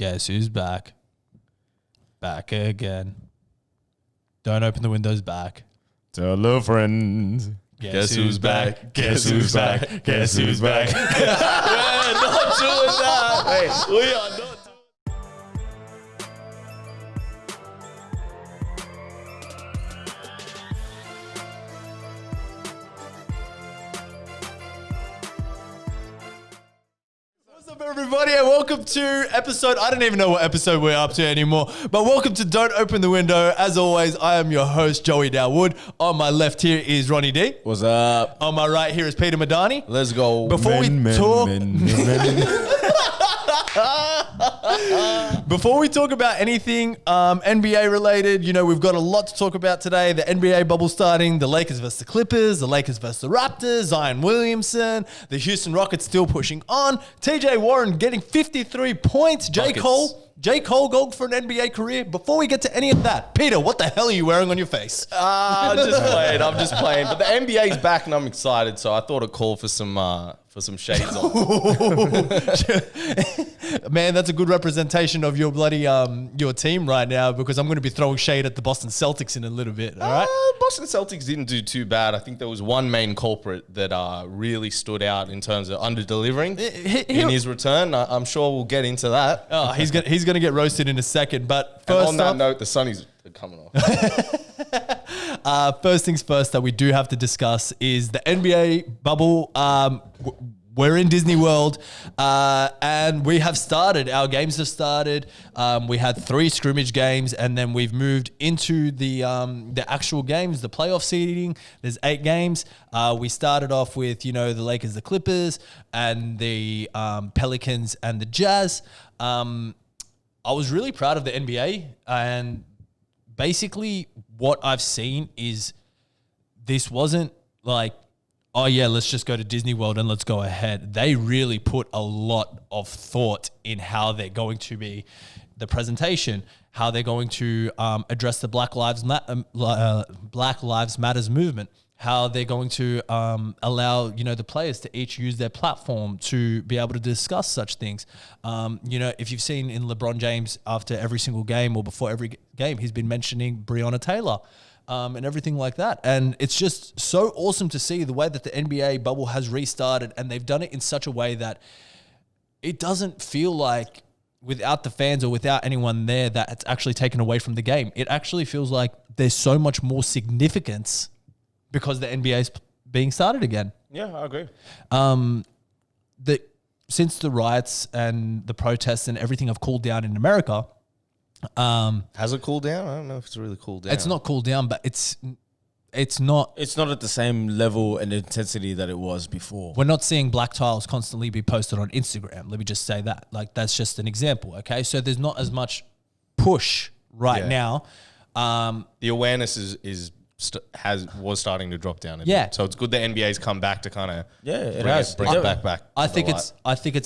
Guess who's back? Back again. Don't open the windows back. Tell a friend. Guess who's back? Guess who's back? Guess who's back? We're not doing that. Hey, we are not. Everybody, and welcome to episode, I don't even know what episode we're up to anymore, but welcome to Don't Open the Window. As always, I am your host, Joey Dawood. On my left here is Ronnie D. What's up? On my right here is Peter Madani. Let's go. Before we talk about anything NBA related, you know, we've got a lot to talk about today. The NBA bubble starting, the Lakers versus the Clippers, the Lakers versus the Raptors, Zion Williamson, the Houston Rockets still pushing on, TJ Warren getting 53 points, J. Cole going for an NBA career. Before we get to any of that, Peter, what the hell are you wearing on your face? I'm just playing. But the NBA's back and I'm excited, so I thought I'd call for some shades on. Man, that's a good representation of your bloody your team right now, because I'm going to be throwing shade at the Boston Celtics in a little bit. All right, Boston Celtics didn't do too bad. I think there was one main culprit that really stood out in terms of under-delivering in his return. I'm sure we'll get into that. Oh, he's going to get roasted in a second. But first, on that note, the Sunnies are coming off. First things first that we do have to discuss is the NBA bubble. We're in Disney World, and we have started. Our games have started. We had 3 scrimmage games, and then we've moved into the actual games, the playoff seeding. There's 8 games. We started off with, you know, the Lakers, the Clippers, and the Pelicans and the Jazz. I was really proud of the NBA, and basically what I've seen is this wasn't like, oh yeah, let's just go to Disney World and let's go ahead. They really put a lot of thought in how they're going to be the presentation, how they're going to address the Black Lives Matters movement, how they're going to allow, you know, the players to each use their platform to be able to discuss such things. You know, if you've seen in LeBron James after every single game or before every game, he's been mentioning Breonna Taylor. And everything like that. And it's just so awesome to see the way that the NBA bubble has restarted, and they've done it in such a way that it doesn't feel like without the fans or without anyone there that it's actually taken away from the game. It actually feels like there's so much more significance because the NBA is being started again. Yeah, I agree. Since the riots and the protests and everything have cooled down in America, has it cooled down? I don't know if it's really cooled down. It's not cooled down, but it's not. It's not at the same level and intensity that it was before. We're not seeing black tiles constantly be posted on Instagram. Let me just say that. Like, that's just an example. Okay, so there's not as much push right now. The awareness was starting to drop down a Yeah. bit. So it's good the NBA's come back to kind of bring it back. I think it's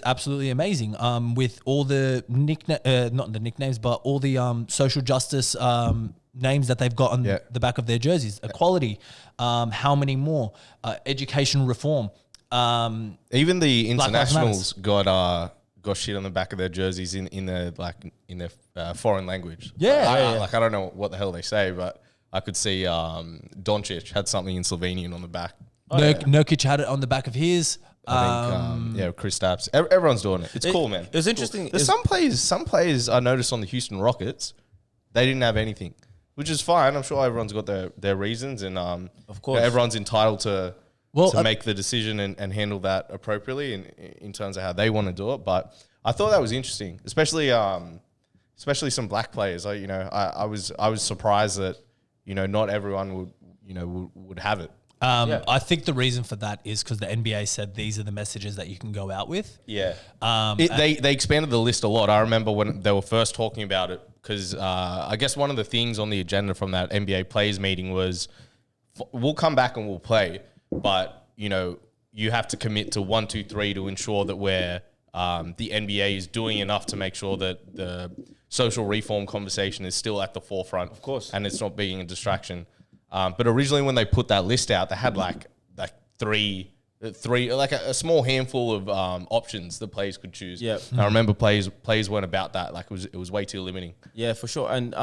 absolutely amazing. With all the not the nicknames, but all the social justice names that they've got on the back of their jerseys. Equality, how many more? Education reform. Even the internationals got shit on the back of their jerseys in their foreign language. Yeah. I don't know what the hell they say, but I could see Doncic had something in Slovenian on the back. Nurkic had it on the back of his. I think, Chris Stapps. Everyone's doing it. It's cool, man. It's interesting. There's some players I noticed on the Houston Rockets, they didn't have anything, which is fine. I'm sure everyone's got their reasons, and of course, everyone's entitled to make the decision and handle that appropriately in terms of how they want to do it. But I thought that was interesting, especially some black players. I was surprised that, you know, not everyone would have it. I think the reason for that is because the NBA said these are the messages that you can go out with. Yeah. They expanded the list a lot. I remember when they were first talking about it, because I guess one of the things on the agenda from that NBA players meeting was, we'll come back and we'll play, but, you know, you have to commit to 1, 2, 3 to ensure that the NBA is doing enough to make sure that the social reform conversation is still at the forefront, of course, and it's not being a distraction. But originally, when they put that list out, they had like 3 three, like a small handful of options the players could choose. Yeah. I remember players weren't about that. Like it was way too limiting. Yeah, for sure. And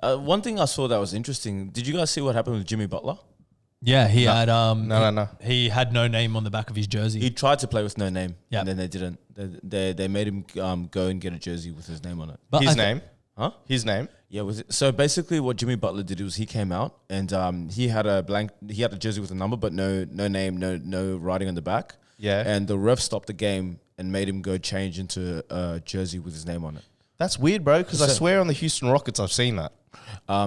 one thing I saw that was interesting. Did you guys see what happened with Jimmy Butler? Yeah, he had No. He had no name on the back of his jersey. He tried to play with no name, Yeah. and then they didn't. They made him go and get a jersey with his name on it. But His name? Huh? His name? Yeah, so basically what Jimmy Butler did was he came out and he had a jersey with a number but no name, no writing on the back. Yeah. And the ref stopped the game and made him go change into a jersey with his name on it. That's weird, bro, because I swear on the Houston Rockets I've seen that.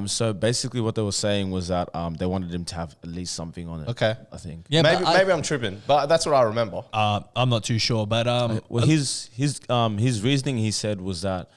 So basically what they were saying was that they wanted him to have at least something on it. Okay. I think. Yeah, maybe I'm tripping, but that's what I remember. I'm not too sure, but Well, his reasoning, he said, was that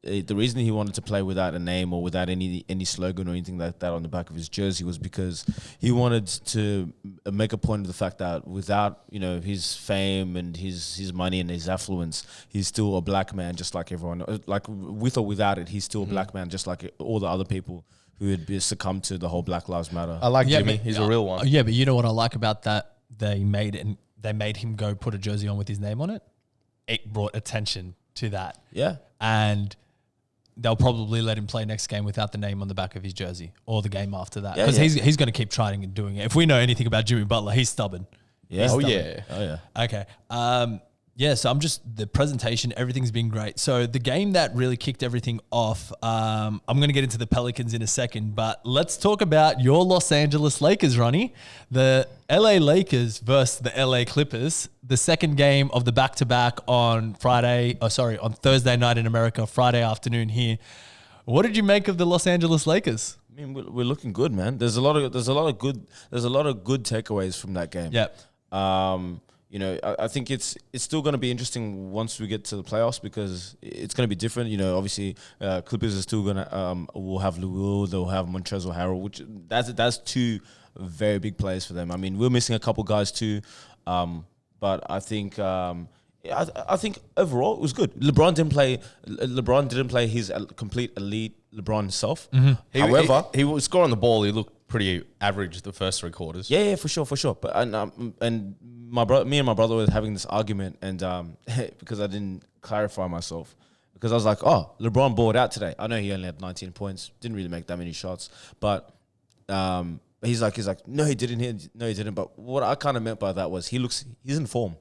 the reason he wanted to play without a name or without any slogan or anything like that on the back of his jersey was because he wanted to make a point of the fact that without his fame and his money and his affluence, he's still a black man just like everyone. Like with or without it, he's still a black man just like all the other people who had succumbed to the whole Black Lives Matter. I like Jimmy. but- He's a real one. Yeah, but you know what I like about that? They made him go put a jersey on with his name on it. It brought attention to that. Yeah. And they'll probably let him play next game without the name on the back of his jersey or the game after that. Yeah, Because yeah. he's going to keep trying and doing it. If we know anything about Jimmy Butler, he's stubborn. Yeah. Oh, yeah. Oh yeah. Okay. Yeah, so the presentation, everything's been great. So the game that really kicked everything off, I'm going to get into the Pelicans in a second, but let's talk about your Los Angeles Lakers, Ronnie. The LA Lakers versus the LA Clippers, the second game of the back-to-back on Thursday night in America, Friday afternoon here. What did you make of the Los Angeles Lakers? I mean, we're looking good, man. There's a lot of good takeaways from that game. Yeah. I think it's still going to be interesting once we get to the playoffs because it's going to be different. Obviously, Clippers are still going to will have Lou, they'll have Montrezl Harrell, which that's two very big players for them. I mean, we're missing a couple guys too, but I think I think overall it was good. LeBron didn't play his complete elite LeBron self. Mm-hmm. However, he was scoring the ball. He looked pretty average the first three quarters. Yeah, for sure. But and me and my brother were having this argument, and because I didn't clarify myself, because I was like, oh, LeBron balled out today. I know he only had 19 points, didn't really make that many shots, but he's like, no, he didn't. But what I kind of meant by that was he's in form.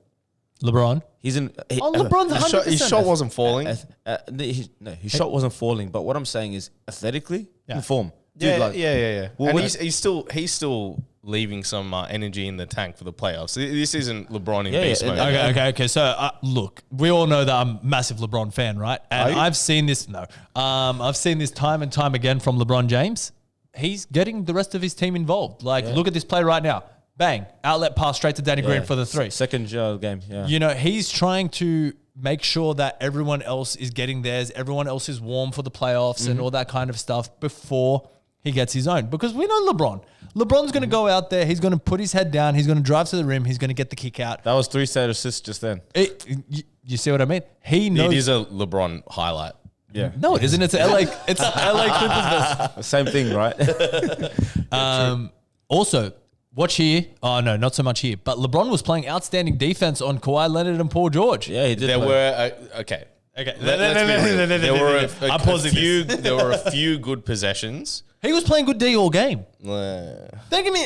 LeBron? LeBron's 100%. His shot wasn't falling. His shot wasn't falling. But what I'm saying is athletically in form. Yeah, Dude, yeah. Well, And what- he's still leaving some energy in the tank for the playoffs. This isn't LeBron in Yeah, beast yeah, mode. Okay. So look, we all know that I'm a massive LeBron fan, right? And Are you? I've seen this. No, I've seen this time and time again from LeBron James. He's getting the rest of his team involved. Like, look at this play right now. Bang, outlet pass straight to Danny Green for the three. Second game. Yeah. You know, he's trying to make sure that everyone else is getting theirs. Everyone else is warm for the playoffs and all that kind of stuff before he gets his own. Because we know LeBron. LeBron's going to go out there. He's going to put his head down. He's going to drive to the rim. He's going to get the kick out. That was 3 set assists just then. You see what I mean? He knows. It is a LeBron highlight. Yeah. No, it isn't. It's LA. It's LA Clippers versus. Same thing, right? Also, watch here. Oh no, not so much here. But LeBron was playing outstanding defense on Kawhi Leonard and Paul George. Yeah, he did. There play. were okay. Okay. Let's be real. There were I'm pausing few. There were a few good possessions. He was playing good D all game. I Don't give me.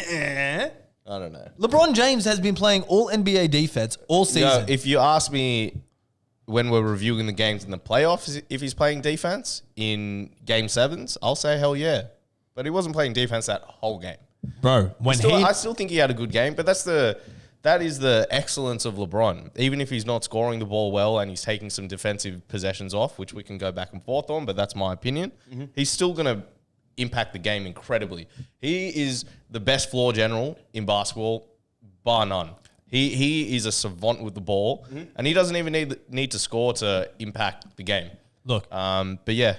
don't know. LeBron James has been playing all NBA defense all season. No, if you ask me when we're reviewing the games in the playoffs, if he's playing defense in game sevens, I'll say hell yeah. But he wasn't playing defense that whole game. Bro, when I still think he had a good game, but that is the excellence of LeBron. Even if he's not scoring the ball well and he's taking some defensive possessions off, which we can go back and forth on, but that's my opinion, he's still going to impact the game incredibly. He is the best floor general in basketball, bar none. He is a savant with the ball, and he doesn't even need to score to impact the game. Look, But yeah,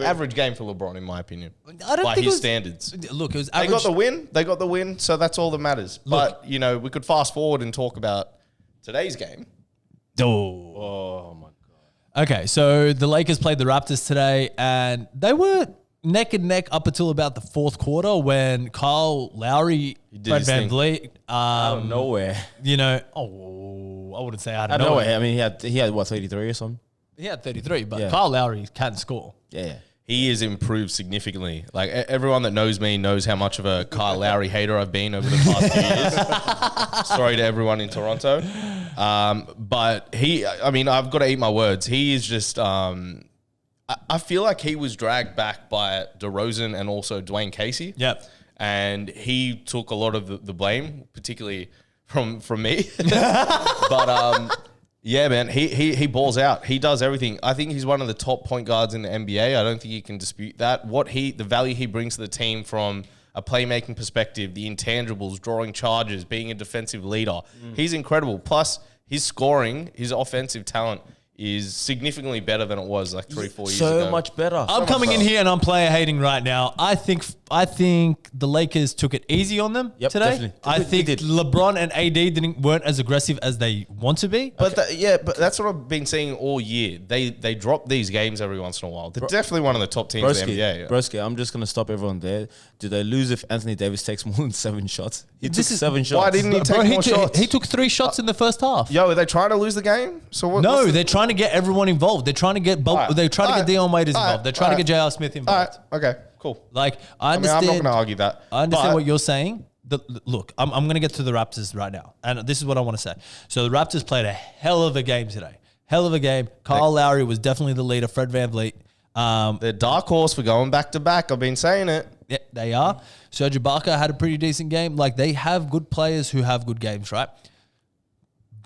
average game for LeBron, in my opinion, I don't by think his it was, standards. Look, it was They average. got the win. They got the win. So that's all that matters. Look. But, we could fast forward and talk about today's game. Oh my god. Okay, so the Lakers played the Raptors today, and they were neck and neck up until about the fourth quarter when Kyle Lowry did Fred his Van thing. Vliet. Out of nowhere. You know, I wouldn't say out Out of of nowhere. nowhere. I mean, he had what, 33 or something? He had 33, but Yeah. Kyle Lowry can score. Yeah. He has improved significantly. Like everyone that knows me knows how much of a Kyle Lowry hater I've been over the past few years. Sorry to everyone in Toronto. But I've got to eat my words. He is just, I feel like he was dragged back by DeRozan and also Dwayne Casey. Yep. And he took a lot of the blame, particularly from me. But yeah, man, he balls out. He does everything. I think he's one of the top point guards in the NBA. I don't think you can dispute that. The value he brings to the team from a playmaking perspective, the intangibles, drawing charges, being a defensive leader, he's incredible. Plus, his scoring, his offensive talent is significantly better than it was like 3-4 years ago. So much better. I'm coming in here and I'm player hating right now. I think the Lakers took it easy on them Yep, today. definitely. I They think did. LeBron and AD weren't as aggressive as they want to be. But but that's what I've been saying all year. They drop these games every once in a while. They're definitely one of the top teams in the NBA. Broski, I'm just going to stop everyone there. Do they lose if Anthony Davis takes more than 7 shots? He took This is- 7 shots. Why didn't he take more shots? He took 3 shots in the first half. Yo, are they trying to lose the game? So what? No, what's the- they're trying to get everyone involved. They're trying to get Alright, they're trying to get Dion Waiters alright, involved. They're trying to get J.R. Smith All involved. right. Okay. Cool. Like I I mean, I'm understand. not going to argue that. I understand But- what you're saying. Look, I'm going to get to the Raptors right now, and this is what I want to say. So the Raptors played a hell of a game today. Hell of a game. Kyle Lowry was definitely the leader. Fred Van Vliet. They're dark horse for going back to back. I've been saying it. Yeah, they are. Serge Ibaka had a pretty decent game. Like, they have good players who have good games, right?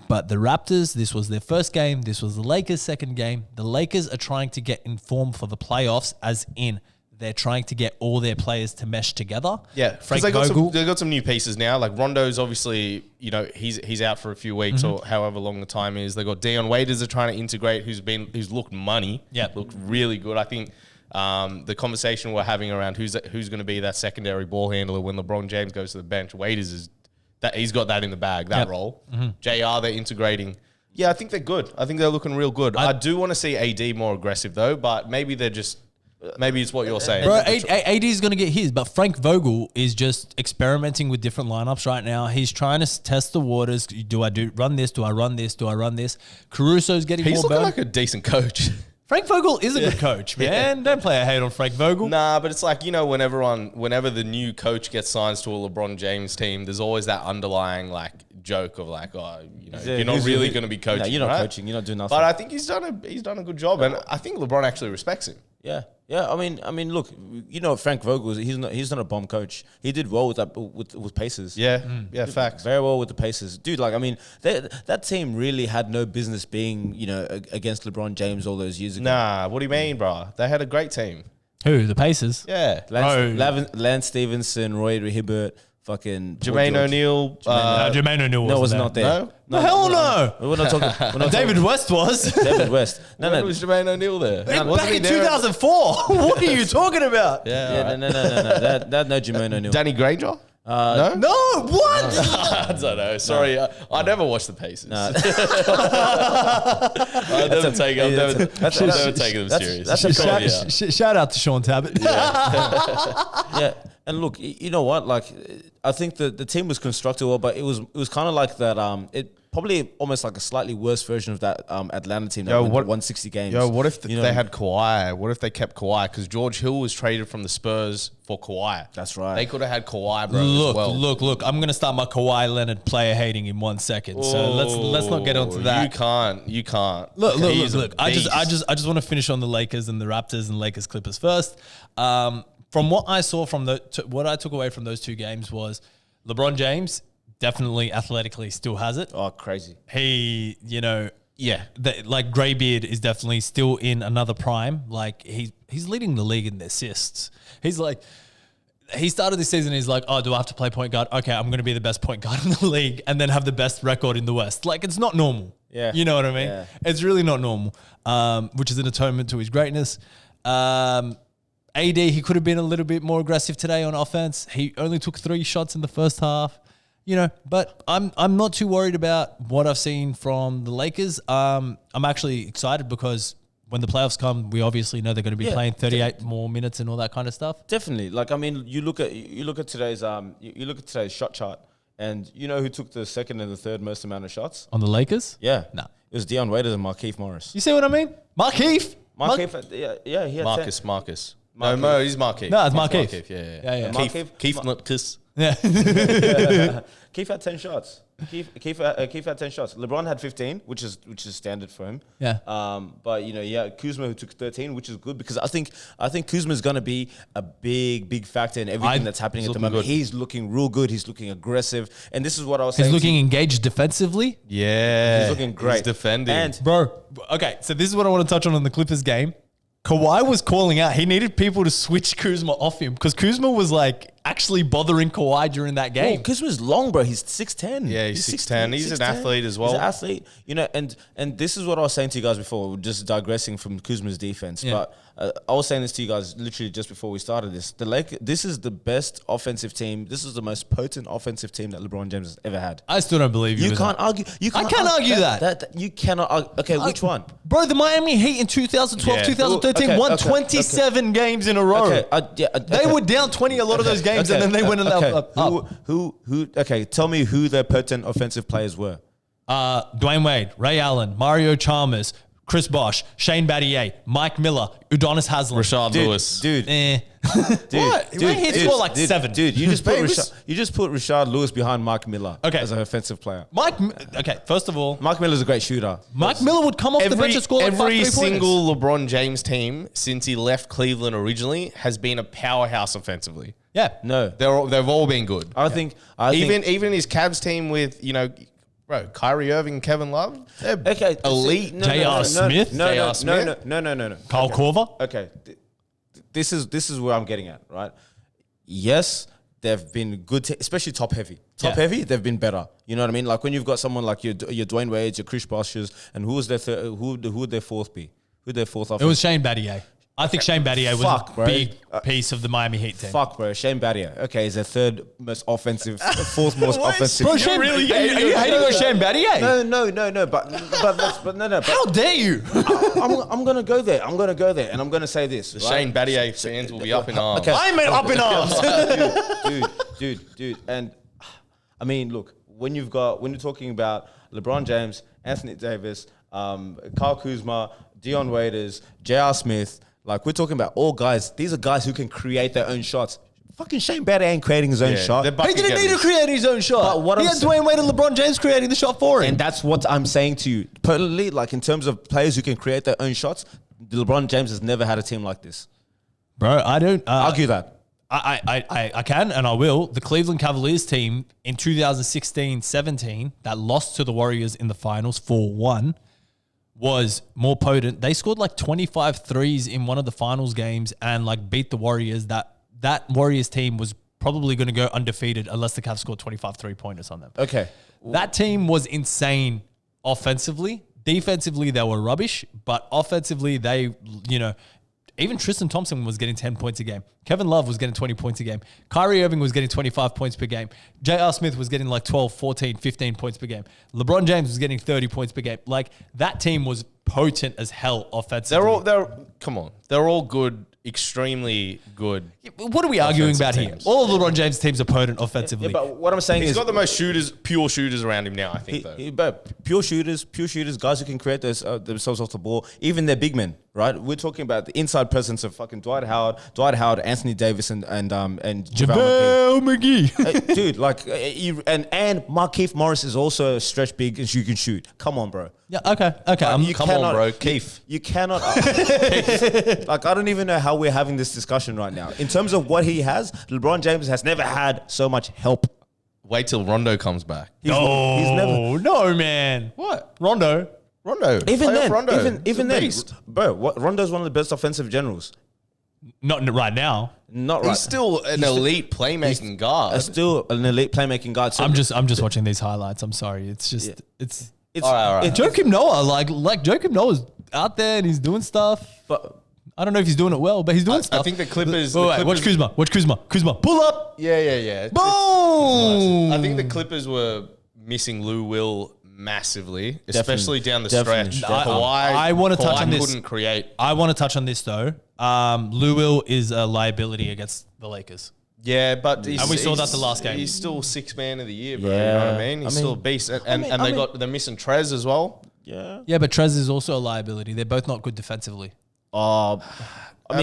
But the Raptors, this was their first game. This was the Lakers' second game. The Lakers are trying to get in form for the playoffs, as in they're trying to get all their players to mesh together. Yeah, because Frank they Vogel. got some new pieces now. Like Rondo's obviously, he's out for a few weeks or however long the time is. They got Dion Waiters are trying to integrate, who's looked money. Yeah. Looked really good. I think the conversation we're having around who's going to be that secondary ball handler when LeBron James goes to the bench. Waiters is that he's got that in the bag, that Yep. role. JR, they're integrating. Yeah, I think they're good. I think they're looking real good. I do want to see AD more aggressive though, but maybe they're just. Maybe it's what you're saying. Bro, AD is going to get his, but Frank Vogel is just experimenting with different lineups right now. He's trying to test the waters. Do I run this? Do I run this? Do I run this? Caruso's getting He's more looking burn. like a decent coach. Frank Vogel is a good coach, man. Don't play a hate on Frank Vogel. Nah, but it's like, whenever the new coach gets signed to a LeBron James team, there's always that underlying like joke of like, you're not really going to be coaching. No, you're not right? coaching. You're not doing nothing. But I think he's done a good job, and I think LeBron actually respects him. Yeah. I mean, look, Frank Vogel, he's not a bomb coach. He did well with that with Pacers. Yeah, yeah, facts. Very well with the Pacers, dude. Like, I mean, that team really had no business being, against LeBron James all those years ago. Nah, what do you mean, bro? They had a great team. Who? The Pacers? Yeah, Lance Stevenson, Roy Hibbert, fucking Jermaine George. O'Neal. Jermaine O'Neal No, was wasn't not there. there. No? No, hell no. We're not talking. We're not David West was. talking, David West. No, When no. was Jermaine O'Neal there? Back in 2004. What are you talking about? Yeah, Yeah, alright. no. That no Jermaine O'Neal. Danny Granger? No? No, what? I don't know. Sorry, I never watched the Pacers. Nah. I've never taken them serious. That's a Yeah. Shout out to Sean Tabbitt. Yeah, and look, you know what? Like, I think the team was constructed well, but it was kind of like that. It probably almost like a slightly worse version of that Atlanta team that Yo, won what- 160 games. Yo, what if You know, they had Kawhi? What if they kept Kawhi? Because George Hill was traded from the Spurs for Kawhi. That's right. They could have had Kawhi, bro. Look, as well. look. I'm gonna start my Kawhi Leonard player hating in 1 second. So let's not get onto that. You can't. Look. He's a I beast. just want to finish on the Lakers and the Raptors and Lakers Clippers first. From what I saw from what I took away from those two games was LeBron James definitely athletically still has it. Oh, crazy. He, Yeah. like Greybeard is definitely still in another prime. Like he's leading the league in assists. He's like, he started this season. He's like, oh, do I have to play point guard? Okay, I'm going to be the best point guard in the league and then have the best record in the West. Like, it's not normal. Yeah. You know what I mean? Yeah. It's really not normal, which is an atonement to his greatness. AD, he could have been a little bit more aggressive today on offense. He only took 3 shots in the first half. But I'm not too worried about what I've seen from the Lakers. I'm actually excited because when the playoffs come, we obviously know they're going to be playing 38 more minutes and all that kind of stuff. Definitely. Like, I mean, you look at today's you look at today's shot chart, and you know who took the second and the third most amount of shots? On the Lakers? Yeah. No. It was Dion Waiters and Markieff Morris. You see what I mean? Markieff. Markieff, yeah, he had Marcus. No, he's Markieff. No, it's Markieff. Yeah. Markieff. Keith Nutkus. Yeah. Keith had 10 shots. Keith had 10 shots. LeBron had 15, which is standard for him. Yeah. But Kuzma who took 13, which is good because I think Kuzma is going to be a big factor in everything that's happening at the moment. Good. He's looking real good. He's looking aggressive, and this is what I was saying. He's looking engaged defensively. Yeah. He's looking great. He's defending. And Bro, okay, so this is what I want to touch on the Clippers game. Kawhi was calling out. He needed people to switch Kuzma off him because Kuzma was like actually bothering Kawhi during that game. Kuzma's long, bro. He's 6'10". Yeah, he's 6'10". He's an athlete as well. He's an athlete. And this is what I was saying to you guys before, just digressing from Kuzma's defense. Yeah. But I was saying this to you guys literally just before we started this. This is the best offensive team. This is the most potent offensive team that LeBron James has ever had. I still don't believe you. You can't argue. I can't argue that. You cannot argue. Okay, which one? Bro, the Miami Heat in 2012, Yeah. 2013 won 27 games in a row. Okay, They were down 20 a lot of those games, and then they went up. Who? Okay, tell me who their potent offensive players were. Dwayne Wade, Ray Allen, Mario Chalmers, Chris Bosh, Shane Battier, Mike Miller, Udonis Haslem. Rashard Lewis. Dude. What? He scored like 7. Dude, you just put Rashard Lewis behind Mike Miller as an offensive player. Okay, first of all, Mike Miller's a great shooter. Mike Miller would come off the bench and score like 5 every three-pointers. single LeBron James team since he left Cleveland originally has been a powerhouse offensively. Yeah. No. They've all been good. I think Even his Cavs team with, bro, Kyrie Irving, Kevin Love, they're elite. J.R. Smith? No. Kyle Korver? Okay. This is where I'm getting at, right? Yes, they've been good, especially top heavy. Top heavy, they've been better. You know what I mean? Like when you've got someone like your Dwayne Wade, your Chris Bosh's, and who was their who would their fourth be? Who'd their fourth offense? It was Shane Battier. I think Shane Battier was Fuck, a bro. big piece of the Miami Heat team. Fuck, bro. Shane Battier. Okay, he's the third most offensive, fourth most offensive. Bro, You're Shane, really are you hating on Shane Battier? No. But no. How dare you? I'm gonna go there. I'm gonna say this. The Shane Battier fans will be up in arms. Okay. I meant up in arms. dude. And I mean, look, when you're talking about LeBron James, Anthony Davis, Kyle Kuzma, Dion Waiters, J.R. Smith, like we're talking about all guys. These are guys who can create their own shots. Fucking Shane Battier ain't creating his own shot. they're He bucket didn't need to getters. create his own shot. But what he I'm had sa- Dwayne Wade and LeBron James creating the shot for him. And that's what I'm saying to you. Personally, like in terms of players who can create their own shots, LeBron James has never had a team like this. Bro, I don't Argue that. I can and I will. The Cleveland Cavaliers team in 2016-17 that lost to the Warriors in the finals 4-1 was more potent. They scored like 25 threes in one of the finals games and like beat the Warriors. That Warriors team was probably going to go undefeated unless the Cavs scored 25 3-pointers on them. Okay. That team was insane offensively. Defensively, they were rubbish, but offensively, they, even Tristan Thompson was getting 10 points a game. Kevin Love was getting 20 points a game. Kyrie Irving was getting 25 points per game. J.R. Smith was getting like 12, 14, 15 points per game. LeBron James was getting 30 points per game. Like that team was potent as hell offensively. They're all good, extremely good. What are we arguing about offensive here? teams. All of LeBron James' teams are potent offensively. Yeah, but what I'm saying He's is got the most pure shooters around him now, I think, though. but pure shooters, guys who can create themselves off the ball, even their big men, right? We're talking about the inside presence of fucking Dwight Howard, Anthony Davis, and JaVale McGee. Hey, dude, like and Markieff Morris is also a stretch big and you can shoot. Come on, bro. Yeah, okay. Come on, bro. Keith. You cannot. Like, I don't even know how we're having this discussion right now. In terms of what he has, LeBron James has never had so much help. Wait till Rondo comes back. He's never. No, man. What? Rondo. Even Playoff then, Rondo. even He's a then, beast. bro. Rondo's one of the best offensive generals. Not right now. Not right. He's still an elite playmaking guard. Still an elite playmaking guard. So I'm just watching these highlights. I'm sorry. It's just it's it's, All right. Joakim Noah. Like Joakim Noah's out there and he's doing stuff. but I don't know if he's doing it well, but he's doing stuff. I think the Clippers. Wait, watch Kuzma. Kuzma. Pull up. Yeah. Boom. I think the Clippers were missing Lou Will massively, especially down the Definitely. stretch. Definitely. I wanna touch on this. Couldn't create. I want to touch on this though. Lou Will is a liability against the Lakers. Yeah, but And we saw that the last game. He's still 6th man of the year, bro. You Yeah. know what I mean? He's still a beast, and they're missing Trez as well. Yeah. Yeah, but Trez is also a liability. They're both not good defensively. I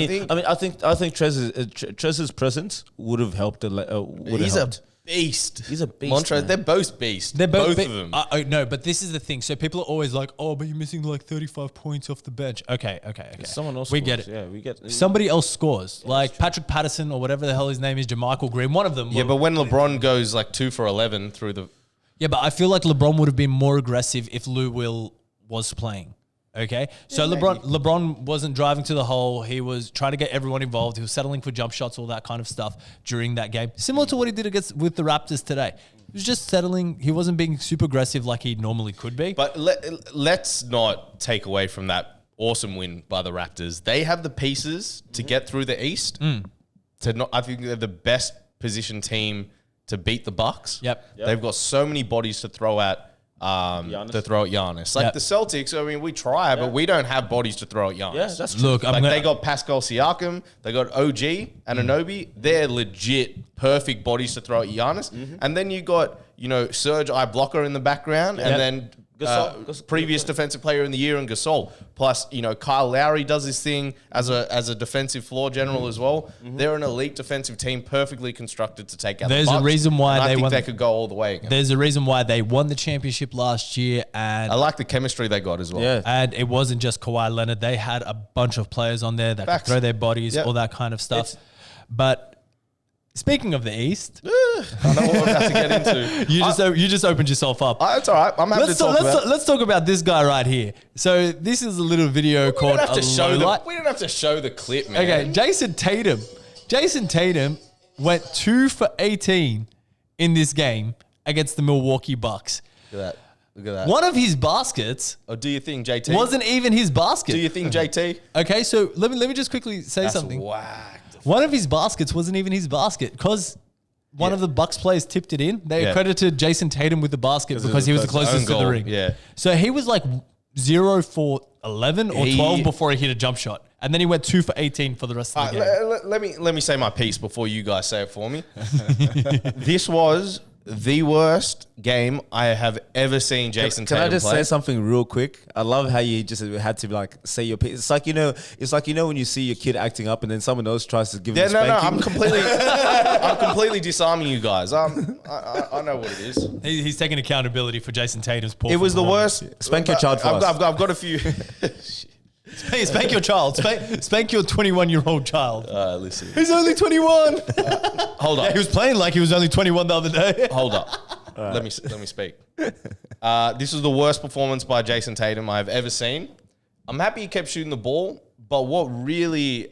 think- think Trez's presence would have helped. He's a beast. He's a beast, Montrez, man. they're both beasts. They're both of them. No, but this is the thing. So people are always like, "Oh, but you're missing like 35 points off the bench." Okay. Someone else. We scores. get it. Yeah, we get. Somebody else scores, like Patrick Patterson or whatever the hell his name is, Jermichael Green. One of them. Yeah, but when LeBron goes like 2 for 11 through the, Yeah, but I feel like LeBron would have been more aggressive if Lou Will was playing. Okay, so LeBron wasn't driving to the hole. He was trying to get everyone involved. He was settling for jump shots, all that kind of stuff during that game. Similar to what he did with the Raptors today. He was just settling. He wasn't being super aggressive like he normally could be. but let's not take away from that awesome win by the Raptors. They have the pieces to get through the East. I think they're the best positioned team to beat the Bucks. Yep. They've got so many bodies to throw at. Giannis. Like Yep. the Celtics, I mean, we try, but we don't have bodies to throw at Giannis. Yeah, that's true. Look, Like they got Pascal Siakam, they got OG and Anunoby. They're legit perfect bodies to throw at Giannis. And then you got, Serge Ibaka in the background, and then Gasol. previous defensive player in the year in Gasol. Plus, Kyle Lowry does his thing as a defensive floor general as well. They're an elite defensive team, perfectly constructed to take out There's the a Bucks. reason why And I they think won- they could go all the way again. There's a reason why they won the championship last year, and I like the chemistry they got as well. Yeah. and it wasn't just Kawhi Leonard. They had a bunch of players on there that Facts. could throw their bodies, Yep. all that kind of stuff. But speaking of the East, I know what we're about to get into. you just opened yourself up. It's all right. I'm happy to talk about it. Let's talk about this guy right here. So this is a little video We called don't have to show low the. light. We don't have to show the clip, man. Okay, Jason Tatum went 2 for 18 in this game against the Milwaukee Bucks. Look at that. One of his baskets Or do you think JT wasn't even his basket. Do you think JT? Okay, so let me just quickly say That's something. whacked. One of his baskets wasn't even his basket because one of the Bucks players tipped it in. They Yeah. accredited Jason Tatum with the basket it because was he was the own closest to the goal, ring. yeah. So he was like 0 for 11 or 12 before he hit a jump shot. And then he went 2 for 18 for the rest of the game. Let me say my piece before you guys say it for me. This was the worst game I have ever seen Jason Can Tatum I just play. say something real quick? I love how you just had to like say your piece. It's like when you see your kid acting up and then someone else tries to give him a spanking. I'm completely disarming you guys. I know what it is. He's taking accountability for Jason Tatum's poor It was the performance. worst. Spank your child for us. I've got a few. Spank your child. Spank your 21-year-old child. Listen. He's only 21. Hold on. Yeah, he was playing like he was only 21 the other day. Hold up. Let me speak. This is the worst performance by Jason Tatum I've ever seen. I'm happy he kept shooting the ball, but what really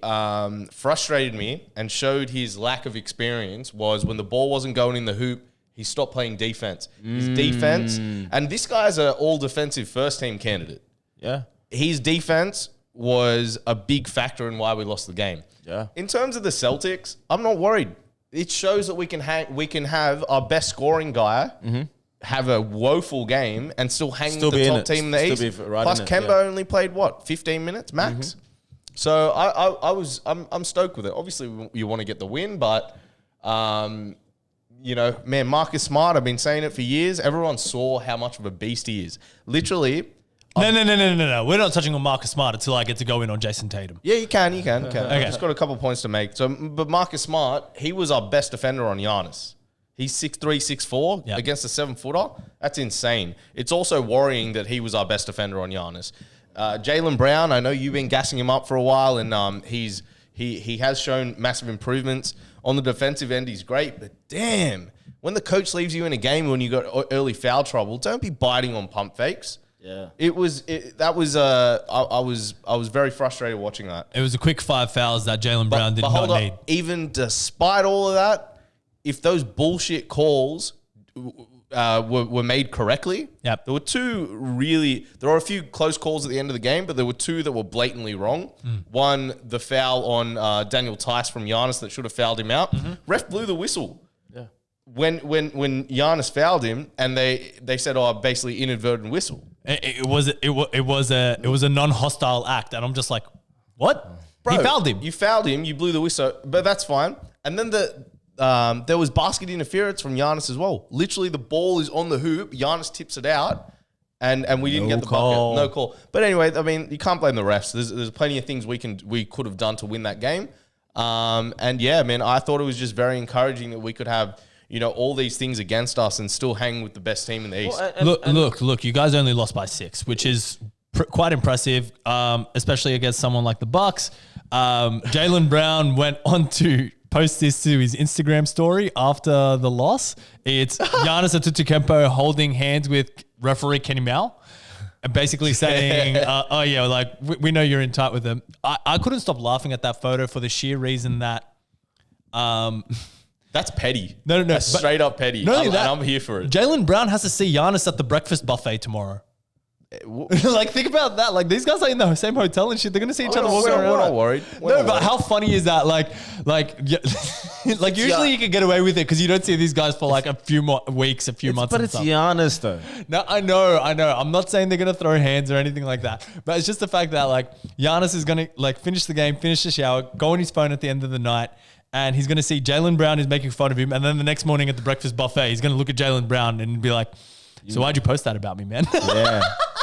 frustrated me and showed his lack of experience was when the ball wasn't going in the hoop, he stopped playing defense. His defense, and this guy's an all-defensive first-team candidate. Yeah. His defense was a big factor in why we lost the game. Yeah. In terms of the Celtics, I'm not worried. It shows that we can have our best scoring guy have a woeful game and still hang Still with be the in top it. team in the Still East. be right Plus, in it, Kemba yeah. only played 15 minutes max. So I'm stoked with it. Obviously, you want to get the win, but man, Marcus Smart. I've been saying it for years. Everyone saw how much of a beast he is. Literally. No. We're not touching on Marcus Smart until I get to go in on Jason Tatum. Yeah, you can. Okay. Okay. Just got a couple points to make. So, but Marcus Smart, he was our best defender on Giannis. He's 6'3", 6'4", Yep. against a 7-footer. That's insane. It's also worrying that he was our best defender on Giannis. Jaylen Brown, I know you've been gassing him up for a while, and he has shown massive improvements. On the defensive end, he's great, but damn, when the coach leaves you in a game when you got early foul trouble, don't be biting on pump fakes. Yeah. I was very frustrated watching that. It was a quick 5 fouls that Jaylen Brown did hold not up, need. even despite all of that, if those bullshit calls were made correctly, Yep. there were a few close calls at the end of the game, but there were 2 that were blatantly wrong. One, the foul on Daniel Tice from Giannis that should have fouled him out. Ref blew the whistle. Yeah. when Giannis fouled him, and they said, "Oh, basically inadvertent whistle." It was a non-hostile act, and I'm just like, what? Bro, He fouled him. You fouled him. You blew the whistle, but that's fine. And then there was basket interference from Giannis as well. Literally, the ball is on the hoop. Giannis tips it out, and we didn't get the call. bucket. No call. But anyway, I mean, you can't blame the refs. There's plenty of things we could have done to win that game. And yeah, man, I thought it was just very encouraging that we could have, all these things against us and still hang with the best team in the East. Look, you guys only lost by 6, which is quite impressive, especially against someone like the Bucks. Jaylen Brown went on to post this to his Instagram story after the loss. It's Giannis Antetokounmpo holding hands with referee Kenny Mao, and basically saying, "Oh yeah, like we know you're in tight with them." I couldn't stop laughing at that photo for the sheer reason that, That's petty. No, That's straight up petty. I'm here for it. Jaylen Brown has to see Giannis at the breakfast buffet tomorrow. Like, think about that. Like, these guys are in the same hotel and shit. They're gonna see each other walking around. We're not worried. But how funny is that? Like usually you can get away with it because you don't see these guys for like a few more weeks, a few months. But and it's stuff. Giannis though. No, I know. I'm not saying they're gonna throw hands or anything like that. But it's just the fact that like Giannis is gonna like finish the game, finish the shower, go on his phone at the end of the night, and he's gonna see Jaylen Brown is making fun of him, and then the next morning at the breakfast buffet, he's gonna look at Jaylen Brown and be like, "So why'd you post that about me, man?" Yeah.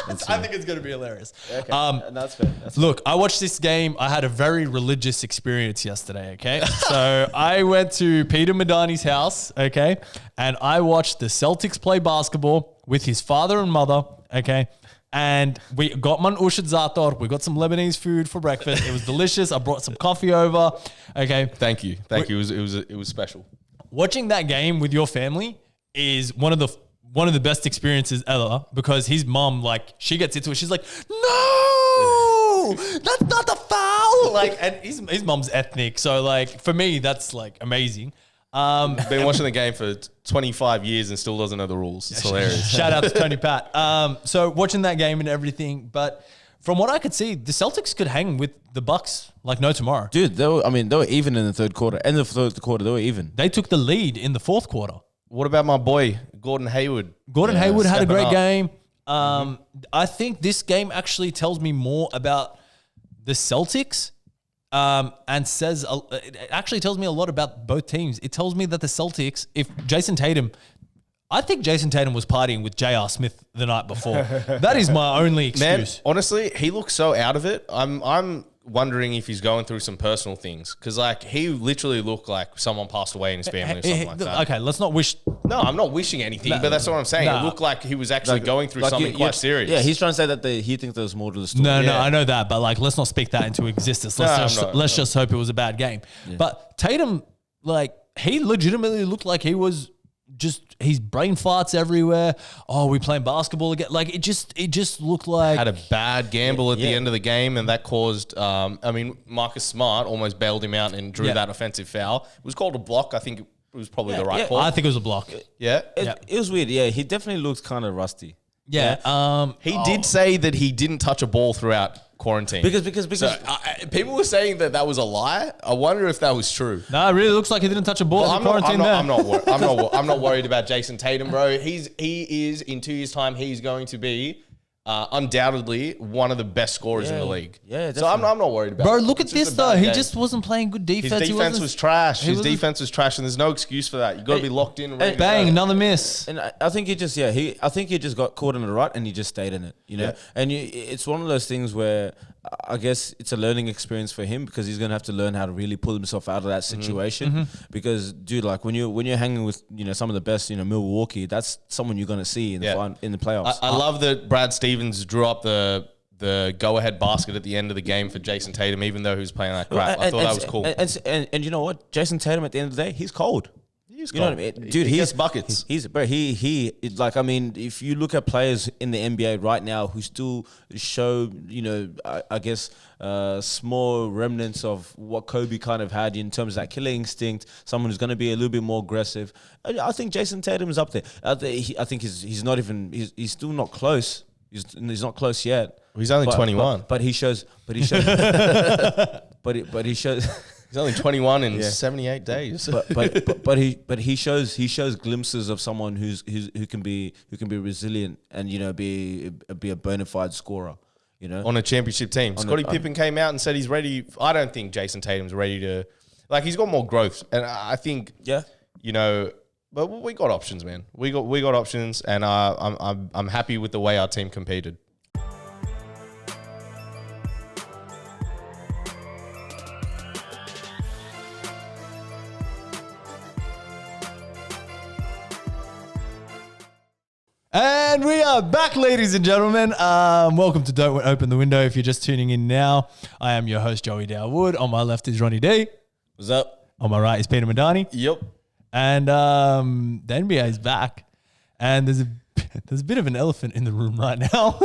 I think it's going to be hilarious. Okay. That's fair. Look, I watched this game. I had a very religious experience yesterday, okay? So I went to Peter Madani's house, okay? And I watched the Celtics play basketball with his father and mother, okay? And we got man ushad zator. We got some Lebanese food for breakfast. It was delicious. I brought some coffee over, okay? Thank you. It was special. Watching that game with your family is one of the best experiences ever, because his mom, like, she gets into it. She's like, "No, that's not the foul." Like, and his mom's ethnic. So like, for me, that's like amazing. Been watching the game for 25 years and still doesn't know the rules. It's hilarious. Shout out to Tony Pat. So watching that game and everything, but from what I could see, the Celtics could hang with the Bucks like no tomorrow. Dude, they were even in the third quarter. End of the third quarter, they were even. They took the lead in the fourth quarter. What about my boy, Gordon Hayward? Gordon Hayward had a great up. game. I think this game actually tells me more about the Celtics, and it actually tells me a lot about both teams. It tells me that the Celtics, I think Jason Tatum was partying with J.R. Smith the night before. That is my only excuse. Man, honestly, he looks so out of it. I'm wondering if he's going through some personal things, because like he literally looked like someone passed away in his family or something like that. Okay, let's not wish. No, I'm not wishing anything, but that's what I'm saying. It looked like he was actually going through something quite serious. Yeah, he's trying to say that he thinks there's more to the story. No, I know that, but like, let's not speak that into existence. Let's just hope it was a bad game. Yeah. But Tatum, like, he legitimately looked like he was just, his brain farts everywhere. Oh, we playing basketball again. Like, it just looked like had a bad gamble at the end of the game, and that caused Marcus Smart almost bailed him out and drew that offensive foul. It was called a block. I think it was probably the right call. I think it was a block. It was weird. Yeah, he definitely looked kind of rusty. Yeah. He did say that he didn't touch a ball throughout quarantine. Because people were saying that was a lie. I wonder if that was true. No, it really looks like he didn't touch a ball in quarantine. I'm not worried about Jason Tatum, bro. He is in 2 years' time. He's going to be undoubtedly one of the best scorers in the league. Yeah, so I'm not worried about it. Bro, look at this though. He just wasn't playing good defense. His defense was trash. His defense was trash, and there's no excuse for that. You got to be locked in. And bang, another miss. And I think he just got caught in the rut, and he just stayed in it. You know, and it's one of those things where I guess it's a learning experience for him, because he's gonna have to learn how to really pull himself out of that situation. Because, dude, like when you're hanging with some of the best, Milwaukee, that's someone you're gonna see in the playoffs. I love that Brad Stevens drew up the go-ahead basket at the end of the game for Jason Tatum, even though he was playing like crap. I thought that was cool. And you know what? Jason Tatum, at the end of the day, he's cold. You know what I mean? Dude, he gets buckets. If you look at players in the NBA right now who still show, I guess, small remnants of what Kobe kind of had in terms of that killer instinct, someone who's going to be a little bit more aggressive. I think Jason Tatum is up there. I think he's still not close. He's not close yet. He's only 21. But he shows. But he shows. He's only 21 in 78 days. but he shows glimpses of someone who can be resilient and be a bona fide scorer. On a championship team. Scottie Pippen came out and said he's ready. I don't think Jason Tatum's ready to, he's got more growth. And I think, but we got options, man. We got options, and I'm happy with the way our team competed. And we are back, ladies and gentlemen. Welcome to Don't Open the Window. If you're just tuning in now, I am your host, Joey Dowwood. On my left is Ronnie D. What's up? On my right is Peter Madani. Yep. And the NBA is back. And there's a bit of an elephant in the room right now.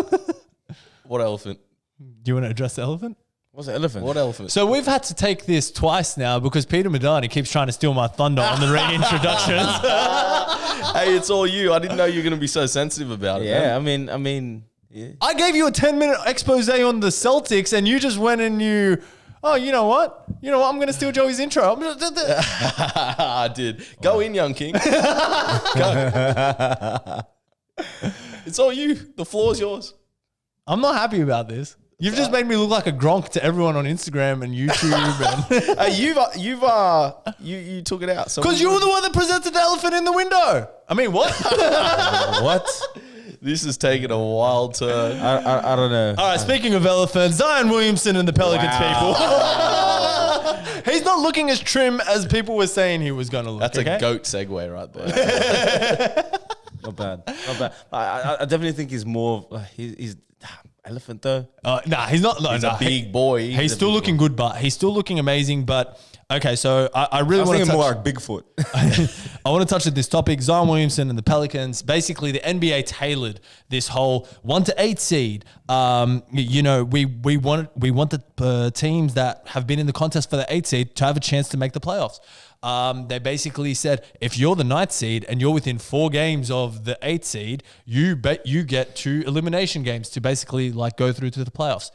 What elephant? Do you want to address the elephant? What's the elephant? What elephant? So we've had to take this twice now because Peter Madani keeps trying to steal my thunder on the reintroductions. Hey, it's all you. I didn't know you were going to be so sensitive about it. Yeah, man. I mean, yeah. I gave you a 10-minute expose on the Celtics and you just went and you know what? I'm going to steal Joey's intro. I did. Go in, young king. Go. It's all you. The floor's yours. I'm not happy about this. You've just made me look like a Gronk to everyone on Instagram and YouTube. You took it out. Because you were the one that presented the elephant in the window. I mean, what? What? This is taking a wild turn. I don't know. All right, speaking of elephants, Zion Williamson and the Pelicans people. He's not looking as trim as people were saying he was going to look. That's okay? a goat segue right there. Not bad. I definitely think he's more. He's elephant though. Nah, he's not. He's a big boy. He's still looking good, but he's still looking amazing. But okay, so I really want to touch more like Bigfoot. I want to touch on this topic. Zion Williamson and the Pelicans. Basically, the NBA tailored this whole 1 to 8 seed. We want the teams that have been in the contest for the 8 seed to have a chance to make the playoffs. They basically said if you're the 9th seed and you're within 4 games of the 8th seed, you get 2 elimination games to basically go through to the playoffs.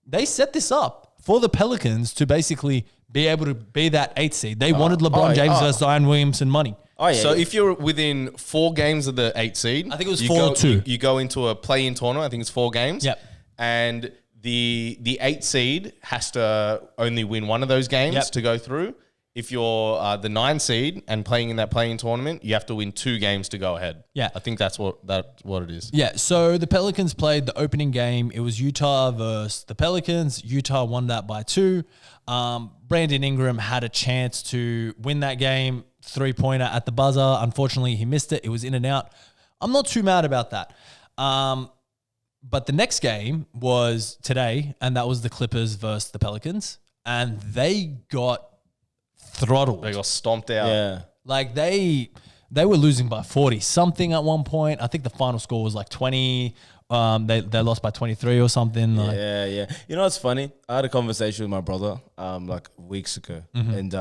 They set this up for the Pelicans to basically be able to be that 8th seed. They wanted LeBron James versus Zion Williamson money. Oh, yeah, so if you're within 4 games of the 8th seed, I think it was 4-2. You go into a play-in tournament. I think it's 4 games. Yep. And the 8th seed has to only win one of those games to go through. If you're the 9 seed and playing in that play-in tournament, you have to win 2 games to go ahead. Yeah. I think that's what it is. Yeah, so the Pelicans played the opening game. It was Utah versus the Pelicans. Utah won that by 2. Brandon Ingram had a chance to win that game, 3-pointer at the buzzer. Unfortunately, he missed it. It was in and out. I'm not too mad about that. But the next game was today, and that was the Clippers versus the Pelicans. And they got throttled. They got stomped out. Yeah. They were losing by 40 something at one point. I think the final score was 20. They lost by 23 or something. Yeah. You know what's funny? I had a conversation with my brother weeks ago, and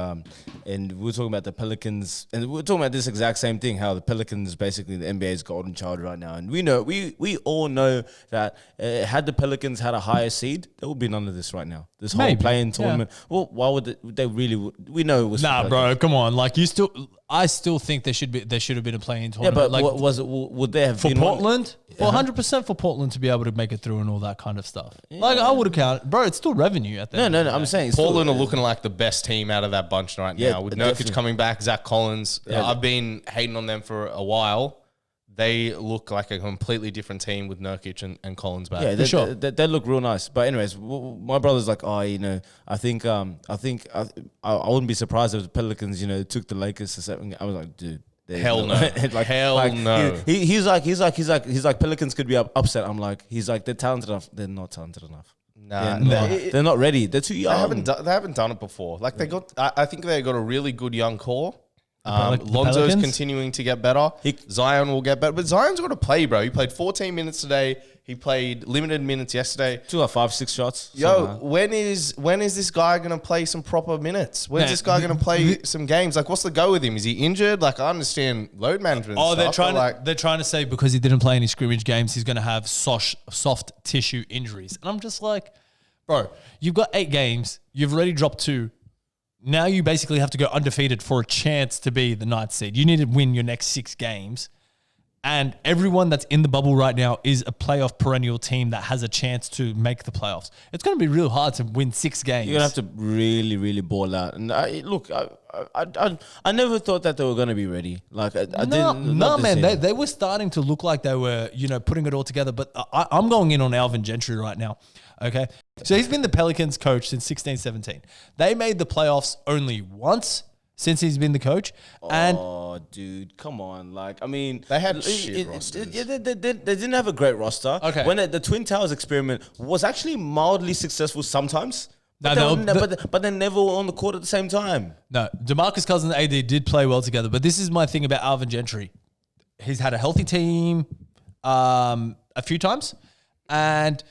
we were talking about the Pelicans, and we were talking about this exact same thing. How the Pelicans is basically the NBA's golden child right now, and we all know that had the Pelicans had a higher seed, there would be none of this right now. This whole play-in tournament. Yeah. Well, why would they really? We know it was. Nah, bro, come on. I still think there should have been a play-in tournament. Yeah, but was it? Would they have for been Portland? For 100% for Portland to be able to make it through and all that kind of stuff. Yeah. I would have counted, bro. It's still revenue at the end. No. I'm saying Portland are looking like the best team out of that bunch right now. With Nurkic coming back, Zach Collins. I've been hating on them for a while. They look like a completely different team with Nurkic and Collins back. Yeah, they look real nice. But anyways, my brother's like, I think I wouldn't be surprised if the Pelicans, took the Lakers to 7. I was like, dude. Hell no. No. He's like Pelicans could be upset. I'm like, they're talented enough. They're not talented enough. Nah, they're not ready. They're too young. They haven't done it before. I think they got a really good young core. Lonzo's continuing to get better. Zion will get better. But Zion's got to play, bro. He played 14 minutes today. He played limited minutes yesterday. Took 5-6 shots. Yo, when is this guy going to play some proper minutes? When's this guy going to play some games? What's the go with him? Is he injured? I understand load management and stuff. They're trying to say because he didn't play any scrimmage games, he's going to have soft tissue injuries. And I'm just like, bro, you've got 8 games. You've already dropped 2. now you basically have to go undefeated for a chance to be the ninth seed. You need to win your next 6 games. And everyone that's in the bubble right now is a playoff perennial team that has a chance to make the playoffs. It's going to be real hard to win 6 games. You're going to have to really, really ball out. And I never thought that they were going to be ready. Like, No, man. They were starting to look like they were, putting it all together. But I'm going in on Alvin Gentry right now. Okay. So he's been the Pelicans coach since 16-17. They made the playoffs only once since he's been the coach. Oh, dude, come on. Like, I mean... They had shit rosters. Yeah, they didn't have a great roster. Okay. When the Twin Towers experiment was actually mildly successful sometimes, but they're never on the court at the same time. No, DeMarcus Cousins and AD did play well together, but this is my thing about Alvin Gentry. He's had a healthy team a few times, and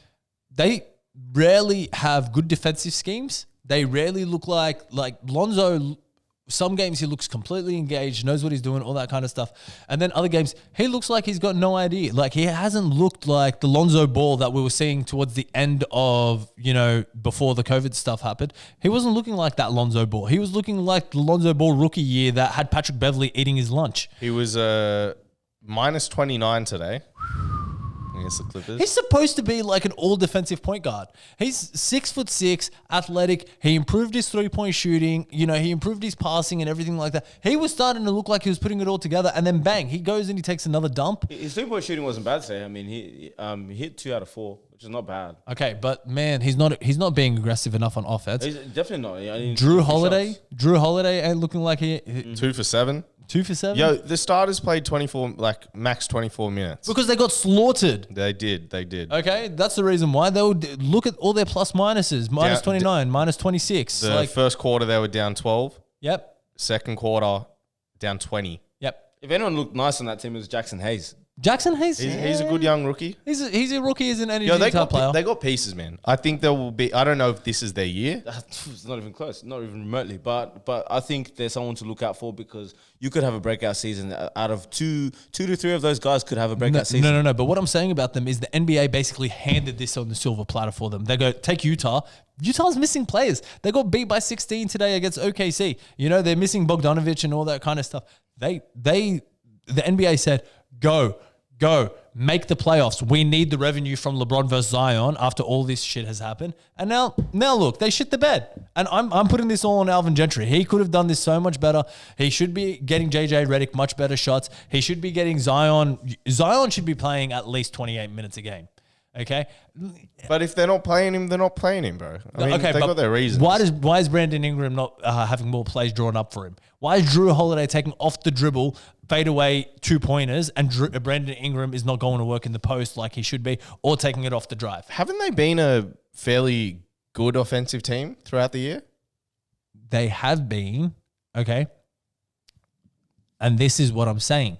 they rarely have good defensive schemes. They rarely look like Lonzo. Some games he looks completely engaged, knows what he's doing, all that kind of stuff. And then other games, he looks like he's got no idea. Like, he hasn't looked like the Lonzo Ball that we were seeing towards the end of, before the COVID stuff happened. He wasn't looking like that Lonzo Ball. He was looking like the Lonzo Ball rookie year that had Patrick Beverley eating his lunch. He was minus 29 today against the Clippers. He's supposed to be like an all-defensive point guard. He's 6'6", athletic. He improved his three-point shooting. He improved his passing and everything like that. He was starting to look like he was putting it all together, and then bang, he goes and he takes another dump. His three-point shooting wasn't bad today. I mean, he hit 2 out of 4, which is not bad. Okay, but man, he's not being aggressive enough on offense. He's definitely not. I mean, Drew Holiday ain't looking like he 2 for 7. 2 for 7. Yo, the starters played max 24 minutes. Because they got slaughtered. They did. Okay, that's the reason why. They would look at all their plus minuses. Minus 29, minus 26. The first quarter they were down 12. Yep. Second quarter down 20. Yep. If anyone looked nice on that team, it was Jackson Hayes. Jackson Hayes? He's a good young rookie. He's a rookie. He's an energy Yo, they type player. They got pieces, man. I think there will be... I don't know if this is their year. It's not even close, not even remotely. But I think there's someone to look out for because you could have a breakout season. Out of two to three of those guys could have a breakout season. No. But what I'm saying about them is the NBA basically handed this on the silver platter for them. They go, take Utah. Utah's missing players. They got beat by 16 today against OKC. They're missing Bogdanovic and all that kind of stuff. The NBA said, go, make the playoffs. We need the revenue from LeBron versus Zion after all this shit has happened. And now look, they shit the bed. And I'm putting this all on Alvin Gentry. He could have done this so much better. He should be getting JJ Redick much better shots. He should be getting Zion. Zion should be playing at least 28 minutes a game. Okay? But if they're not playing him, they're not playing him, bro. I mean, okay, they got their reasons. Why is Brandon Ingram not having more plays drawn up for him? Why is Drew Holiday taking off the dribble, fade away 2-pointers, and Brandon Ingram is not going to work in the post like he should be, or taking it off the drive? Haven't they been a fairly good offensive team throughout the year? They have been, okay? And this is what I'm saying.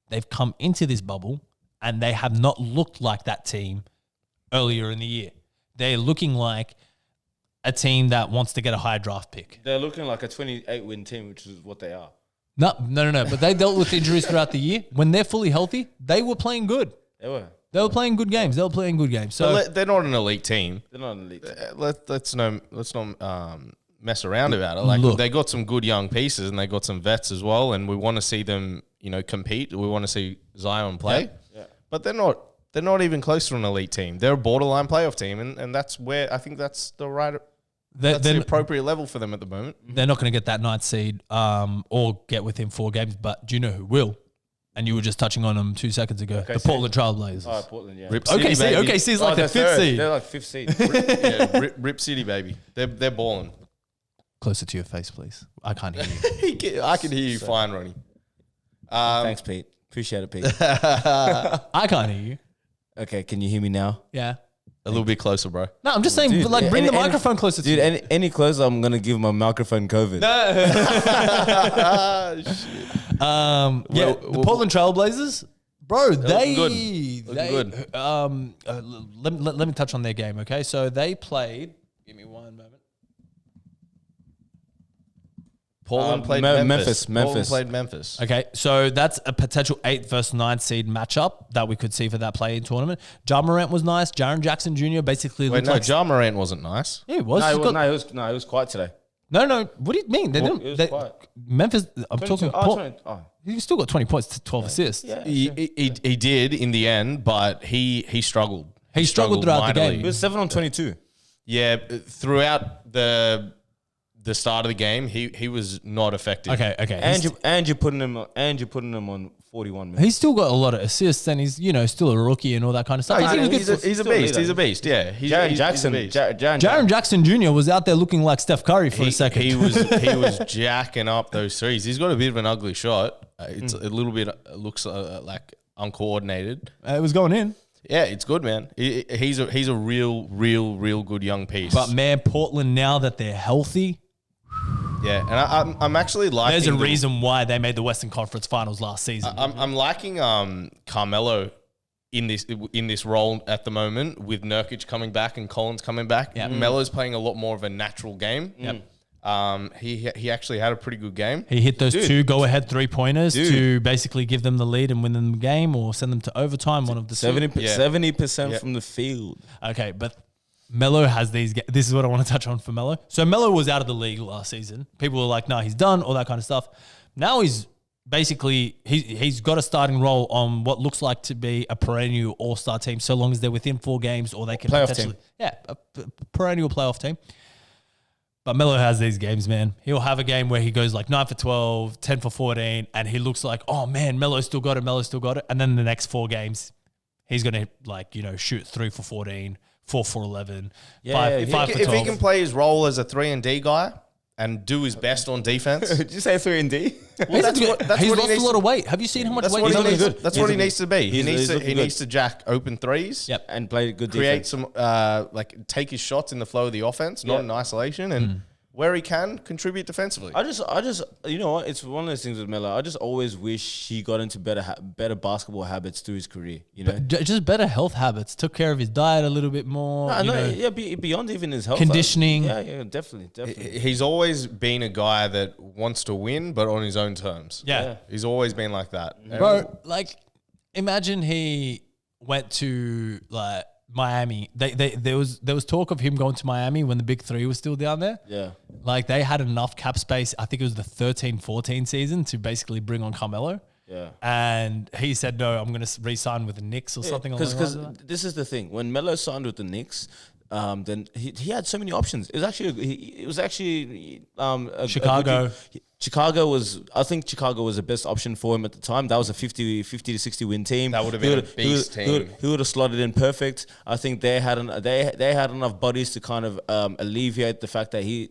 They've come into this bubble, and they have not looked like that team earlier in the year. They're looking like a team that wants to get a high draft pick. They're looking like a 28-win team, which is what they are. No. But they dealt with injuries throughout the year. When they're fully healthy, they were playing good. They were. They were playing good games. So they're not an elite team. They're not an elite team. Let's not mess around about it. Like, they got some good young pieces and they got some vets as well, and we want to see them, compete. We want to see Zion play. Yeah. But they're not even close to an elite team. They're a borderline playoff team, and that's where I think that's the right. That's the appropriate level for them at the moment. They're not going to get that ninth seed or get within 4 games, but do you know who will? And you were just touching on them 2 seconds ago. Okay, the Portland Trail Blazers. Oh, Portland, yeah. Rip City, baby. OKC is like the 5th seed. They're like 5th seed. Rip City, baby. They're balling. Closer to your face, please. I can't hear you. I can hear you fine, Ronnie. Thanks, Pete. Appreciate it, Pete. I can't hear you. Okay, can you hear me now? Yeah. A little bit closer, bro. No, I'm just saying, Dude, bring the microphone closer to you. Dude, any closer, I'm going to give my microphone COVID. The Portland Trail Blazers, bro, they good. Let me touch on their game, okay? So they played, give me one moment. Portland played Memphis. Portland played Memphis. Okay, so that's a potential 8th versus 9th seed matchup that we could see for that play-in tournament. Ja Morant was nice. Jaren Jackson Jr. basically looked like... Ja Morant wasn't nice. Yeah, he was. No, he was quiet today. No. What do you mean? They Well, didn't. it was They, quiet. Memphis. I'm 22. talking. Port, 20. Oh, he still got 20 points to 12 assists. yeah. He did in the end, but he struggled. He struggled throughout the game. It was 7 on 22. Yeah, throughout the start of the game, he was not effective. Okay. And you're putting him on 41 minutes. He's still got a lot of assists, and he's still a rookie and all that kind of stuff. No, I think he was he's, good a, for- he's a still a beast. leader. He's a beast. Yeah, Jaren Jackson. He's a beast. Jaren Jackson Jr. was out there looking like Steph Curry for a second. He was jacking up those threes. He's got a bit of an ugly shot. It's a little bit looks like uncoordinated. It was going in. Yeah, it's good, man. He's a real good young piece. But man, Portland, now that they're healthy, yeah, and I'm actually liking. there's a reason why they made the Western Conference Finals last season. I'm liking Carmelo in this role at the moment with Nurkic coming back and Collins coming back. Yeah. Melo's playing a lot more of a natural game. Yep. He actually had a pretty good game. He hit those Dude. 2 go-ahead 3-pointers Dude. to basically give them the lead and win them the game or send them to overtime, one of the 70% Yeah. from the field. Okay, but Melo has these. This is what I want to touch on for Melo. So Melo was out of the league last season. People were like, "No, he's done," all that kind of stuff. Now he's basically he's got a starting role on what looks like to be a perennial All-Star team, so long as they're within 4 games or they can Playoff potentially, team. yeah, a perennial playoff team. But Melo has these games, man. He'll have a game where he goes like 9 for 12, 10 for 14, and he looks like, oh man, Melo's still got it. And then the next 4 games, he's going to shoot 3 for 14, 4 for 11, Yeah, 5, yeah, 5 for 12. If he can play his role as a 3-and-D guy and do his best on defense, Did you say 3 and D? well, that's he's what lost he a needs lot to- of weight. Have you seen how much That's weight what he's he lost? needs. That's what he needs to be. He he's looking needs good. to jack open threes. Yep. And play good Create defense. some take his shots in the flow of the offense, not Yeah. in isolation, and where he can contribute defensively. I just, you know what? It's one of those things with Melo. I just always wish he got into better basketball habits through his career. You know, Just better health habits. Took care of his diet a little bit more. beyond even his health, Conditioning. Yeah, definitely. He's always been a guy that wants to win, but on his own terms. Yeah. He's always been like that. Bro, like, imagine he went to like Miami. There was talk of him going to Miami when the Big Three was still down there. Yeah. Like they had enough cap space. I think it was the 13-14 season to basically bring on Carmelo. Yeah. And he said, no, I'm going to re-sign with the Knicks or something. Because Like that. this is the thing. When Melo signed with the Knicks, then he had so many options. It was actually Chicago. Chicago was the best option for him at the time. That was a 50 to 60 win team. That would have been a beast team. He would have slotted in perfect. I think they had enough bodies to kind of alleviate the fact that he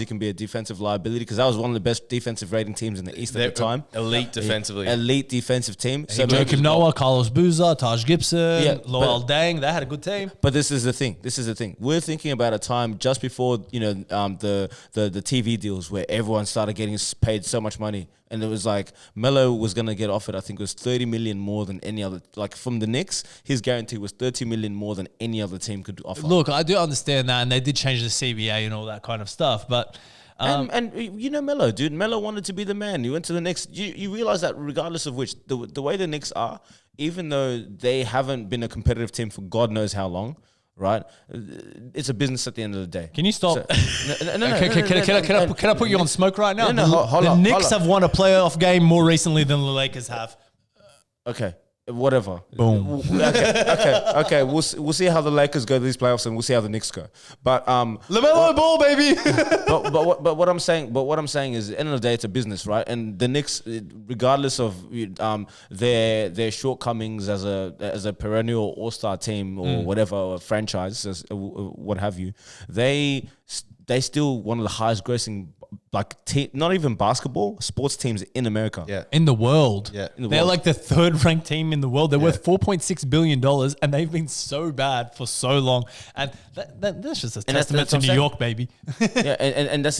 can be a defensive liability, because that was one of the best defensive rating teams in the East at the time. Elite defensively. Elite defensive team. So Joakim Noah, Carlos Boozer, Taj Gibson, Yeah, Lowell Dang. They had a good team. But this is the thing. We're thinking about a time just before the TV deals where everyone started getting paid so much money, and it was like Melo was gonna get offered. I think it was 30 million more than any other. Like from the Knicks, his guarantee was 30 million more than any other team could offer. Look, I do understand that, and they did change the CBA and all that kind of stuff, but. And you know Melo, dude. Melo wanted to be the man. He went to the Knicks. You realize that regardless of which, the way the Knicks are, even though they haven't been a competitive team for God knows how long, right? It's a business at the end of the day. Can you stop? Can Can I put you on smoke right now? No, hold the on, Knicks hold on. have won a playoff game more recently than the Lakers have. Okay, whatever. Boom. Okay. We'll see how the Lakers go to these playoffs, and we'll see how the Knicks go. But LaMelo Ball, baby. but what I'm saying is, at the end of the day, it's a business, right? And the Knicks, regardless of their shortcomings as a perennial All-Star team or whatever, or franchise, what have you, they still one of the highest grossing not even basketball, sports teams in America. Yeah. In the world. Yeah. In the They're world. like the 3rd ranked team in the world. They're worth $4.6 billion, and they've been so bad for so long. And that's just a testament that's to what I'm New saying. York, baby. Yeah, and that's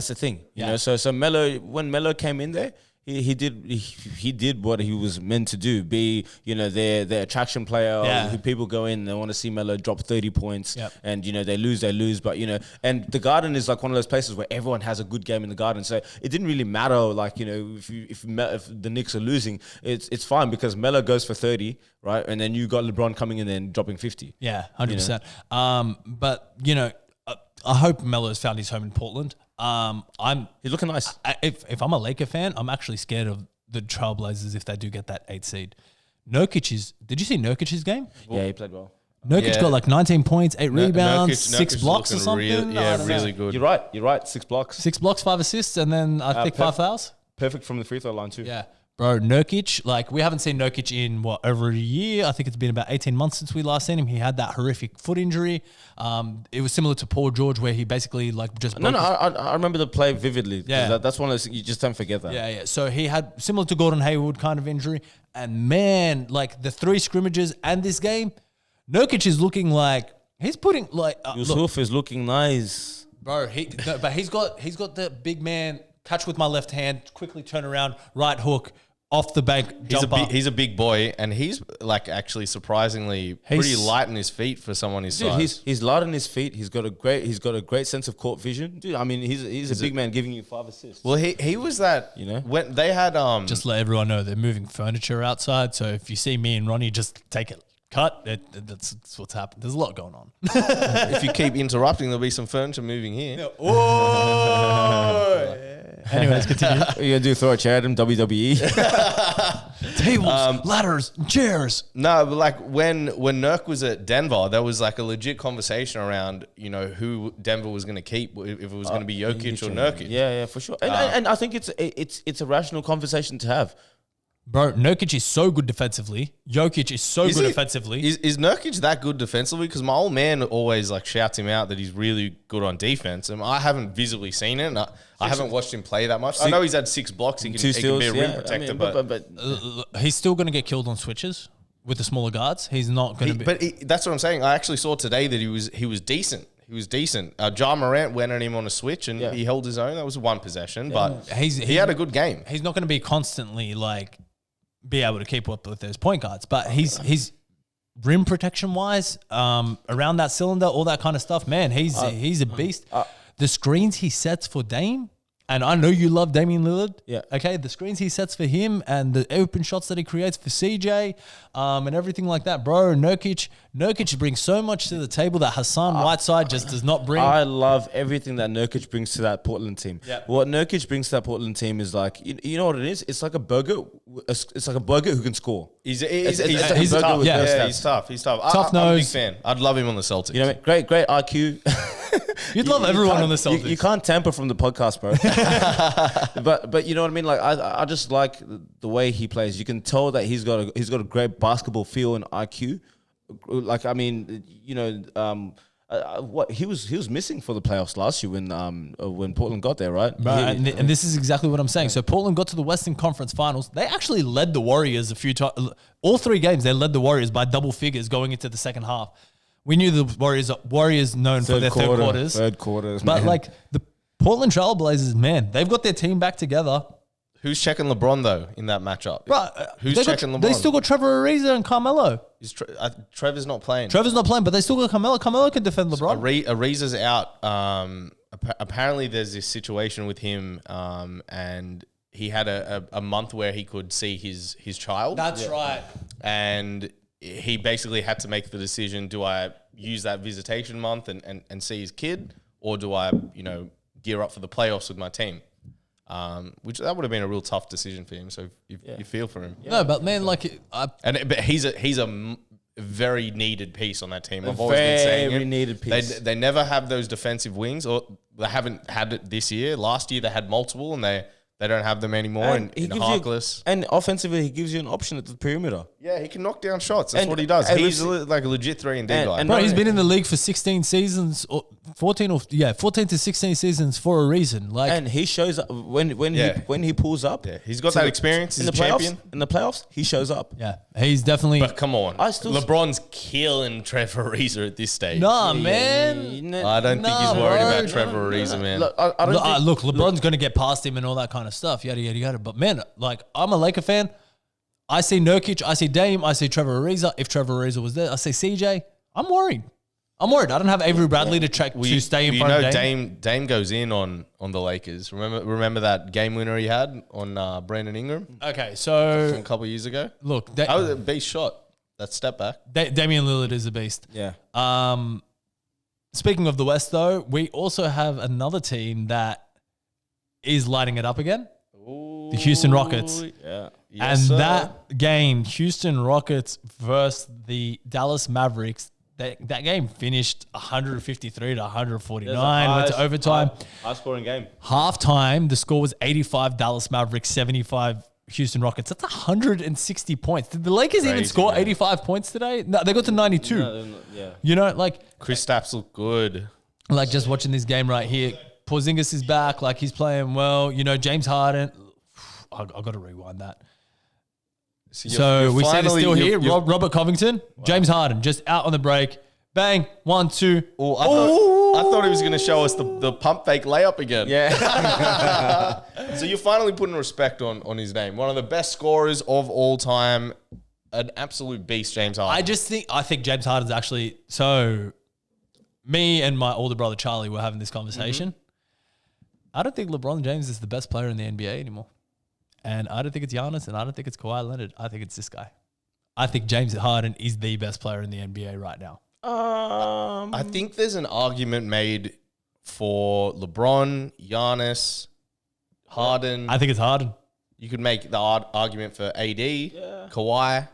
the thing. You know, so Melo, when Melo came in there, he did what he was meant to do. Be their attraction player. Yeah. Who people go in, they want to see Melo drop 30 points. Yep. And they lose. But and the Garden is like one of those places where everyone has a good game in the Garden. So it didn't really matter. Like if the Knicks are losing, it's fine because Melo goes for 30, right? And then you got LeBron coming in and dropping 50. Yeah, 100%. But I hope Melo's found his home in Portland. He's looking nice. If I'm a Laker fan, I'm actually scared of the Trailblazers if they do get that 8th seed. Did you see Nurkic's game? Yeah, he played well. Nurkic got like 19 points, 8 rebounds, Nurkic 6 is blocks or looking something. really good. You're right. 6 blocks. 6 blocks, 5 assists, and then I think 5 fouls. Perfect from the free throw line too. Yeah. Bro, Nurkic, like we haven't seen Nurkic in over a year. I think it's been about 18 months since we last seen him. He had that horrific foot injury. It was similar to Paul George where he basically like just broke I remember the play vividly. Yeah. That's one of those, you just don't forget that. Yeah. So he had similar to Gordon Hayward kind of injury. And man, like the 3 scrimmages and this game, Nurkic is looking like he's putting like Yusuf is looking nice. bro. But he's got the big man catch with my left hand, quickly turn around, right hook, off the bank, jumper. He's a big boy, and he's like actually surprisingly pretty light in his feet for someone his size. He's light on his feet. He's got a great sense of court vision. Dude, I mean, he's a big man giving you 5 assists. Well, he was that, You know? when they had Just let everyone know they're moving furniture outside. So if you see me and Ronnie, just take it. Cut. That's what's happened. There's a lot going on. if you keep interrupting, there'll be some furniture moving here. Oh. Anyways, continue. What are you gonna do? Throw a chair at him? WWE? Tables, ladders, chairs. No, but like when Nurk was at Denver, there was like a legit conversation around, who Denver was going to keep, if it was going to be Jokic or Nurkic. Yeah, for sure. And I think it's a rational conversation to have. Bro, Nurkic is so good defensively. Jokic is so good offensively. Is Nurkic that good defensively? Because my old man always like shouts him out that he's really good on defense, and I haven't visibly seen it. And I haven't watched him play that much. I know he's had 6 blocks. He can be a rim protector, but he's still going to get killed on switches with the smaller guards. He's not going to be. But that's what I'm saying. I actually saw today that he was decent. He was decent. Ja Morant went at him on a switch and he held his own. That was 1 possession, but he had a good game. He's not going to be constantly like be able to keep up with those point guards, but he's rim protection wise, around that cylinder, all that kind of stuff. Man, he's a beast. The screens he sets for Dame, and I know you love Damian Lillard. Yeah. Okay, the screens he sets for him and the open shots that he creates for CJ, and everything like that, bro. Nurkic brings so much to the table that Hassan Whiteside just does not bring. I love everything that Nurkic brings to that Portland team. Yeah. What Nurkic brings to that Portland team is like, you know what it is? It's like a burger. It's like a burger who can score. He's He's tough. yeah. Yeah, he's tough. He's tough. Tough I'm a big nose. fan. I'd love him on the Celtics. You know what I mean? Great IQ. You'd love everyone on the Celtics. You can't tamper from the podcast, bro. but you know what I mean? Like I just like the way he plays. You can tell that he's got a great basketball feel and IQ. Like I mean, what he was missing for the playoffs last year when Portland got there, right? Right, and this is exactly what I'm saying. So Portland got to the Western Conference Finals. They actually led the Warriors a few times. All 3 games, they led the Warriors by double figures going into the second half. We knew the Warriors known for their third quarters. Third quarters, But man. like the Portland Trailblazers, man, they've got their team back together. Who's checking LeBron though in that matchup? Right, Who's checking LeBron? They still got Trevor Ariza and Carmelo. Trevor's not playing. Trevor's not playing, but they still got Carmelo. Carmelo can defend LeBron. Ariza's out. Apparently, there's this situation with him, and he had a month where he could see his child. That's right. And he basically had to make the decision: do I use that visitation month and see his kid, or do I, gear up for the playoffs with my team? Which that would have been a real tough decision for him. So you feel for him. No, but man, like, But he's a very needed piece on that team. I've always been saying very it. needed piece. They never have those defensive wings, or they haven't had it this year. Last year they had multiple, and they don't have them anymore. And Harkless. And offensively, he gives you an option at the perimeter. Yeah, he can knock down shots. That's And- what he does. and He's listen- like a legit 3-and-D guy. and bro, no, he's been in the league for 16 seasons, or 14 to 16 seasons for a reason. Like, And he shows up when he pulls up. Yeah, he's got to that the- experience. in He's the a playoffs. champion. In the playoffs, he shows up. yeah, he's definitely. But come on, I LeBron's killing Trevor Ariza at this stage. Nah, man. I don't think he's worried about Trevor Ariza, man. Look, I don't think, Look, LeBron's going to get past him and all that kind of stuff, yada, yada, yada. But man, like, I'm a Laker fan. I see Nurkic, I see Dame, I see Trevor Ariza. If Trevor Ariza was there, I see CJ. I'm worried. I don't have Avery Bradley to stay in front of Dame. Dame goes in on the Lakers. Remember that game winner he had on Brandon Ingram Okay, from a so couple of years ago? look, That was a beast shot. That step back. Damian Lillard is a beast. yeah. speaking of the West, though, we also have another team that is lighting it up again. The Houston Rockets. Yeah. And that game, Houston Rockets versus the Dallas Mavericks, that game finished 153 to 149, went to overtime. High scoring game. Halftime, the score was 85 Dallas Mavericks, 75 Houston Rockets. That's 160 points. Did the Lakers even score 85 points today? No, they got to 92. Yeah. You know, like Kristaps look good. like just watching this game right here. Porzingis is back, like he's playing well. You know, James Harden. I got to rewind that. So we see this still here. Robert Covington, James Harden, just out on the break. Bang, 1, 2. Oh, I thought he was going to show us the pump fake layup again. Yeah. So you're finally putting respect on his name. One of the best scorers of all time. An absolute beast, James Harden. I think James Harden's actually, so me and my older brother Charlie were having this conversation. I don't think LeBron James is the best player in the NBA anymore. And I don't think it's Giannis, and I don't think it's Kawhi Leonard. I think it's this guy. I think James Harden is the best player in the NBA right now. I think there's an argument made for LeBron, Giannis, Harden. I think it's Harden. You could make the argument for AD, Kawhi.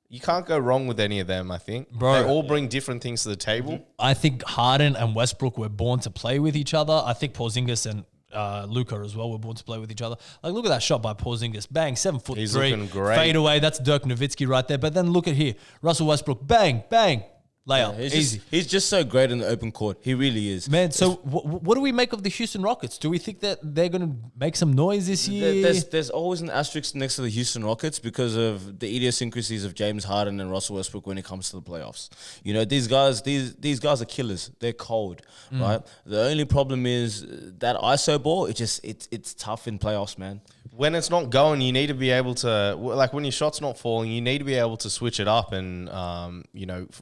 You can't go wrong with any of them, I think. Bro. They all bring different things to the table. I think Harden and Westbrook were born to play with each other. I think Porzingis and Luka as well were born to play with each other. Like, look at that shot by Porzingis. Bang, 7'3". He's looking great. Fade away. That's Dirk Nowitzki right there. But then look at here. Russell Westbrook. Bang, bang. Layup. Easy. He's just so great in the open court. He really is. Man, so what do we make of the Houston Rockets? Do we think that they're going to make some noise this year? There's always an asterisk next to the Houston Rockets because of the idiosyncrasies of James Harden and Russell Westbrook when it comes to the playoffs. You know, these guys are killers. They're cold, right? The only problem is that ISO ball. It's tough in playoffs, man. When it's not going, you need to be able to, like when your shot's not falling, you need to be able to switch it up and,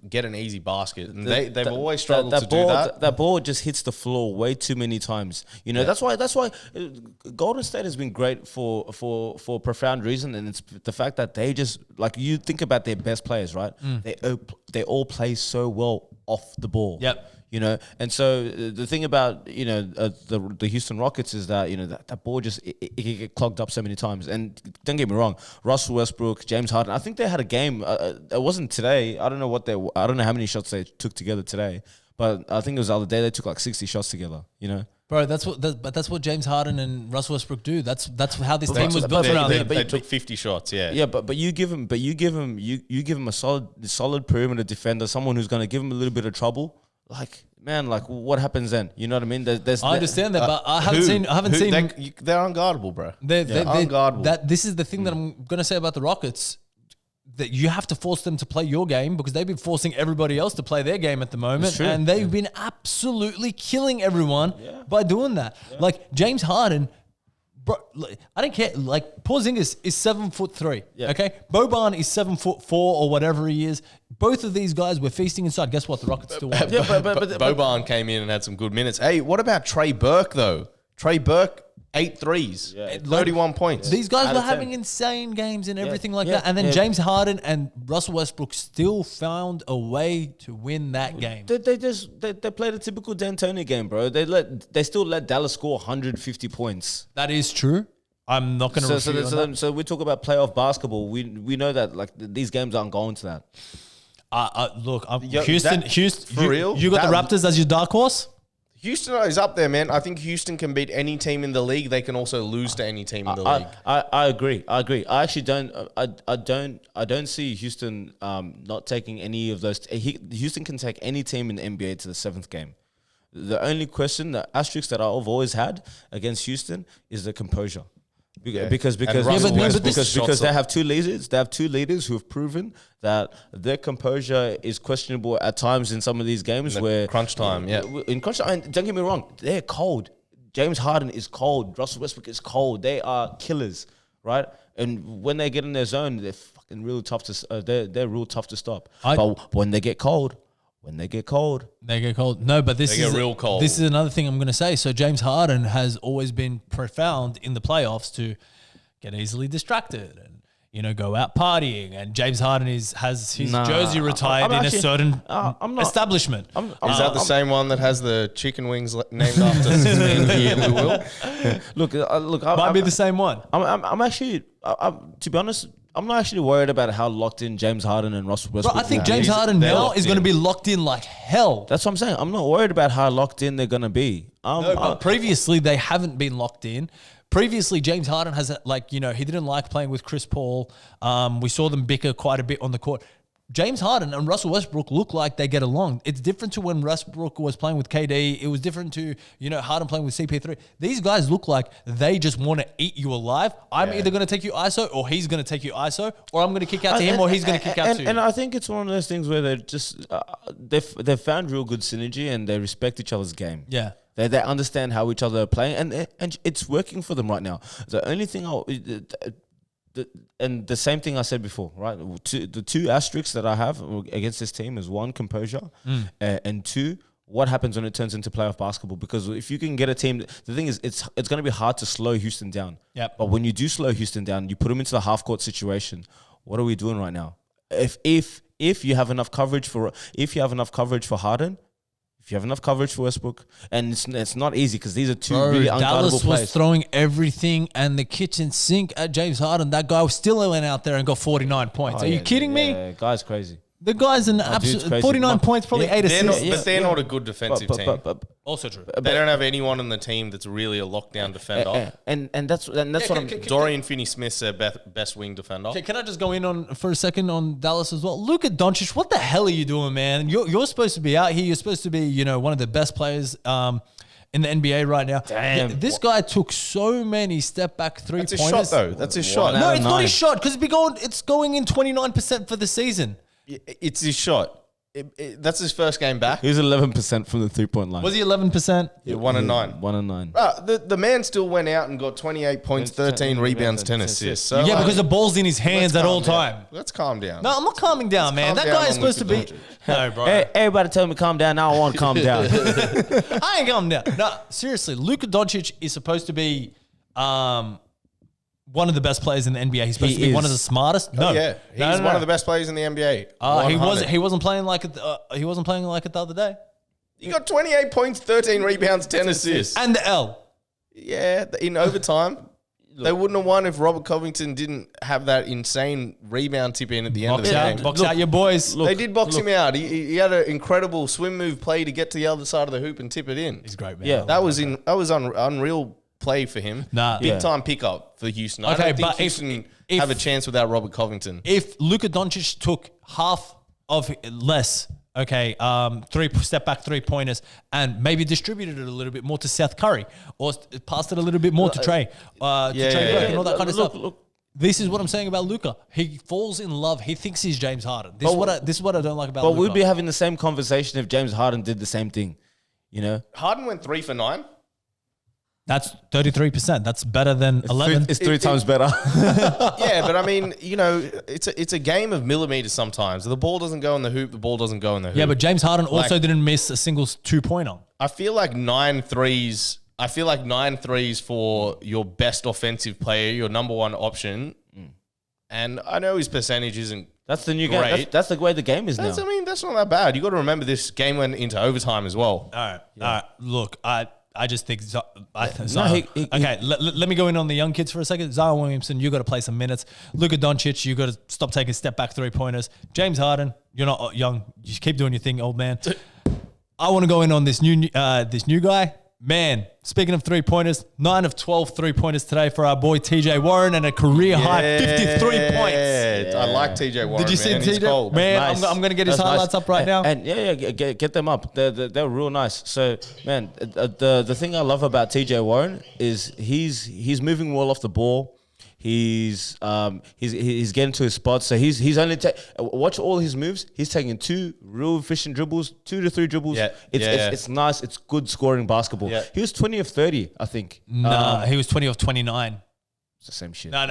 get an easy basket. And they've always struggled to do that. That ball just hits the floor way too many times. You know, that's why Golden State has been great for a profound reason. And it's the fact that they just, like, you think about their best players, right? They all play so well off the ball. Yep. You know, and so the thing about, the Houston Rockets is that, that ball just, it can get clogged up so many times. And don't get me wrong, Russell Westbrook, James Harden, I think they had a game, it wasn't today. I don't know how many shots they took together today, but I think it was the other day they took like 60 shots together, Bro, that's what James Harden and Russell Westbrook do. That's how this team was built around them. They took 50 shots, yeah. Yeah, but you give him a solid perimeter defender, someone who's going to give him a little bit of trouble. Like, man, what happens then? You know what I mean? I understand that, but I haven't seen. They're unguardable, bro. They're unguardable. This is the thing that I'm going to say about the Rockets. That you have to force them to play your game because they've been forcing everybody else to play their game at the moment, and they've been absolutely killing everyone by doing that. Yeah. Like James Harden. Bro, I don't care. Like Porzingis is 7'3". Yeah. Okay, Boban is 7'4" or whatever he is. Both of these guys were feasting inside. Guess what? The Rockets still won. But Boban came in and had some good minutes. Hey, what about Trey Burke though? Trey Burke, 8 threes, 31 points. These guys were having insane games and everything like that. And then James Harden and Russell Westbrook still found a way to win that game. They played a typical D'Antoni game, bro. They still let Dallas score 150 points. That is true. I'm not going to refute on that. So we talk about playoff basketball. We know that like these games aren't going to that. Look, Houston. For real? You got the Raptors as your dark horse? Houston is up there, man. I think Houston can beat any team in the league. They can also lose to any team in the league. I agree. I actually don't. I don't see Houston not taking any of those. Houston can take any team in the NBA to the 7th game. The only question, the asterisk that I've always had against Houston is the composure. Because they have two leaders. They have two leaders who have proven that their composure is questionable at times in some of these games where crunch time. In crunch time. And don't get me wrong, they're cold. James Harden is cold. Russell Westbrook is cold. They are killers, right? And when they get in their zone, they're fucking real tough to. They're real tough to stop. But when they get cold. They get cold. No, but this is real cold. This is another thing I'm going to say. So James Harden has always been profound in the playoffs to get easily distracted and go out partying, and James Harden has his Nah, jersey retired in actually- a certain I'm not- establishment. Is that the same one that has the chicken wings named after Ian Will? Look. Might be the same one. I'm actually, to be honest, I'm not actually worried about how locked in James Harden and Russell Westbrook. Bro, I think are. James Harden they're now locked is going to in. be locked in like hell. That's what I'm saying. I'm not worried about how locked in they're gonna be. No, but previously they haven't been locked in. Previously, James Harden has he didn't like playing with Chris Paul. We saw them bicker quite a bit on the court. James Harden and Russell Westbrook look like they get along. It's different to when Westbrook was playing with KD. It was different to, Harden playing with CP3. These guys look like they just want to eat you alive. I'm either going to take you ISO or he's going to take you ISO, or I'm going to kick out to him or he's going to kick out to you. And I think it's one of those things where they're just they've found real good synergy and they respect each other's game. Yeah. They understand how each other are playing, and it's working for them right now. The only thing and the same thing I said before, right? The two asterisks that I have against this team is one, composure, and two, what happens when it turns into playoff basketball. Because if you can get a team, the thing is, it's going to be hard to slow Houston down. Yep. But when you do slow Houston down, you put them into the half court situation. What are we doing right now? If you have enough coverage for Harden, if you have enough coverage for Westbrook, and it's not easy because these are two really unguardable Dallas was players. throwing everything and the kitchen sink at James Harden. That guy still went out there and got 49 points. Are you kidding me? Yeah, guy's crazy. The guy's an dude's absolute crazy. 49 points, probably 8 They're not, assists. but they're not a good defensive team. Also true. They don't have anyone on the team that's really a lockdown defender. And that's what I'm. Dorian Finney-Smith's their best wing defender. Okay, can I just go in on for a second on Dallas as well? Luka Doncic, what the hell are you doing, man? You're supposed to be out here. You're supposed to be, one of the best players in the NBA right now. Damn. This guy took so many step back 3-pointers. That's his shot, though. That's his shot. No, out it's of not his 9. shot because it's going in 29% for the season. It's his shot. That's his first game back. He was 11% from the 3-point line. Was he 11%? Yeah, 1 and 9. 1 and 9. The man still went out and got 28 points, 13 rebounds, 10 assists. So Yeah, because the ball's in his hands let's at all calm down. time. Let's calm down. No, I'm not calming down, man. calm That down guy is on supposed to Luka be. Doncic. No, bro. Hey, everybody tell me calm down. Now I want to calm down. I ain't calming down. No, seriously, Luka Doncic is supposed to be one of the best players in the NBA. He's supposed to be one of the smartest. No, Yeah, he's one of the best players in the NBA. He wasn't playing like it. He wasn't playing like it the other day. He got 28 points, 13 rebounds, 10 assists. And the L. Yeah, in overtime. They wouldn't have won if Robert Covington didn't have that insane rebound tip in at the end of the game. Box out your boys. They did box him out. He had an incredible swim move play to get to the other side of the hoop and tip it in. He's great, man. Yeah. That was unreal play for him. Nah. Big Yeah. time pickup for Houston. Okay, I don't think but Houston if- have a chance without Robert Covington. If Luka Doncic took half of less, three step back 3-pointers, and maybe distributed it a little bit more to Seth Curry, or passed it a little bit more to Trey, Trey Burke and all that kind of stuff. This is what I'm saying about Luka. He falls in love. He thinks he's James Harden. This is what I don't like about But Luka. we'd be having the same conversation if James Harden did the same thing. Harden went 3 for 9. That's 33%. That's better than 11. It's three times better. Yeah, but I mean, it's a game of millimeters sometimes. The ball doesn't go in the hoop. The ball doesn't go in the hoop. Yeah, but James Harden also didn't miss a single 2-pointer. I feel like 9 threes. I feel like 9 threes for your best offensive player, your number one option. And I know his percentage isn't. That's the new Great. game. That's the way the game is now. That's not that bad. You got to remember this game went into overtime as well. All right. Look, I just think he- okay, let me go in on the young kids for a second. Zion Williamson, you got to play some minutes. Luka Doncic, you got to stop taking step back 3-pointers. James Harden, you're not young. You keep doing your thing, old man. I want to go in on this new guy. Man, speaking of 3-pointers, 9 of 12 3-pointers today for our boy TJ Warren and a career high 53 points. Yeah, I like TJ Warren. Did you see man. He's TJ? cold. Man, Nice. I'm going to get his That's highlights nice. up right now. And get them up. They're real nice. So, man, the thing I love about TJ Warren is he's moving well off the ball. He's getting to his spots. So he's only watch all his moves. He's taking 2 real efficient dribbles, 2 to 3 dribbles. Yeah. It's nice. It's good scoring basketball. Yeah. He was 20 of 30, I think. Nah, he was 20 of 29. It's the same shit. No.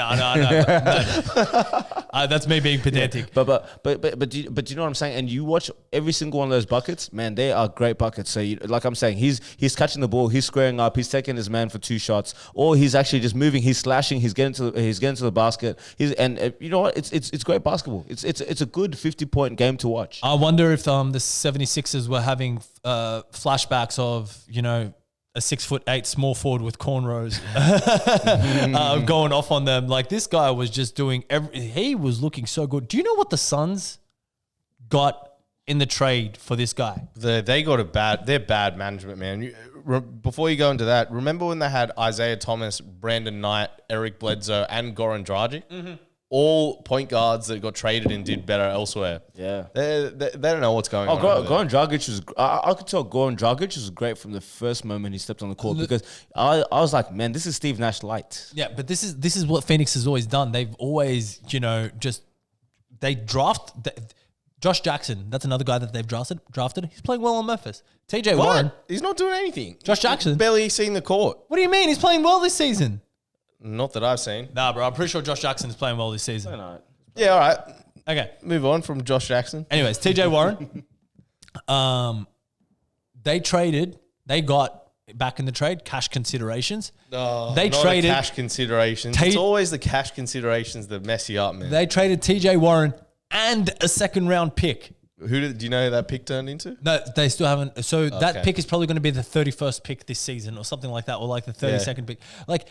That's me being pedantic. But do you know what I'm saying? And you watch every single one of those buckets, man. They are great buckets. So like I'm saying, he's catching the ball, he's squaring up, he's taking his man for 2 shots, or he's actually just moving, he's slashing, he's getting to the basket. You know what? It's great basketball. It's a good 50-point game to watch. I wonder if the 76ers were having flashbacks of, you know, a 6'8" small forward with cornrows going off on them. Like, this guy was just doing he was looking so good. Do you know what the Suns got in the trade for this guy? They got they're bad management, man. Before you go into that, remember when they had Isaiah Thomas, Brandon Knight, Eric Bledsoe, and Goran Dragic? Mm-hmm. All point guards that got traded and did better elsewhere. Yeah. They don't know what's going on. Goran Dragic was... I could tell Goran Dragic was great from the first moment he stepped on the court, because I was like, man, this is Steve Nash light. Yeah, but this is what Phoenix has always done. They've always, you know, they draft... Josh Jackson, that's another guy that they've drafted. He's playing well on Memphis. TJ Warren. He's not doing anything. Josh Jackson. Barely seen the court. What do you mean? He's playing well this season. Not that I've seen. Nah, bro. I'm pretty sure Josh Jackson is playing well this season. Yeah, all right. Okay. Move on from Josh Jackson. Anyways, TJ Warren. They got back in the trade cash considerations. They traded cash considerations. It's always the cash considerations that mess you up, man. They traded TJ Warren and a 2nd round pick. Do you know who that pick turned into? No, they still haven't. So that pick is probably going to be the 31st pick this season or something like that, or like the 32nd pick. Like,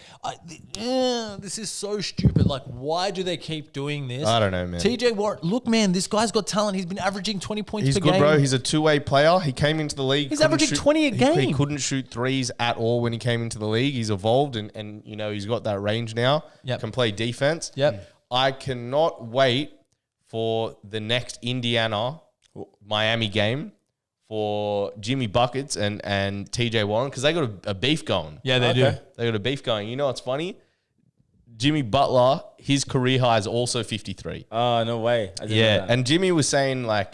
this is so stupid. Like, why do they keep doing this? I don't know, man. TJ Warren, look, man, this guy's got talent. He's been averaging 20 points per game. He's good, bro. He's a two-way player. He came into the league. He's averaging 20 a game. He couldn't shoot threes at all when he came into the league. He's evolved and you know, he's got that range now. Yep. Can play defense. Yep. I cannot wait for the next Miami game for Jimmy Buckets and TJ Warren, because they got a beef going. Yeah, they do. They got a beef going. You know what's funny? Jimmy Butler, his career high is also 53. Oh, no way. I didn't know that. And Jimmy was saying like,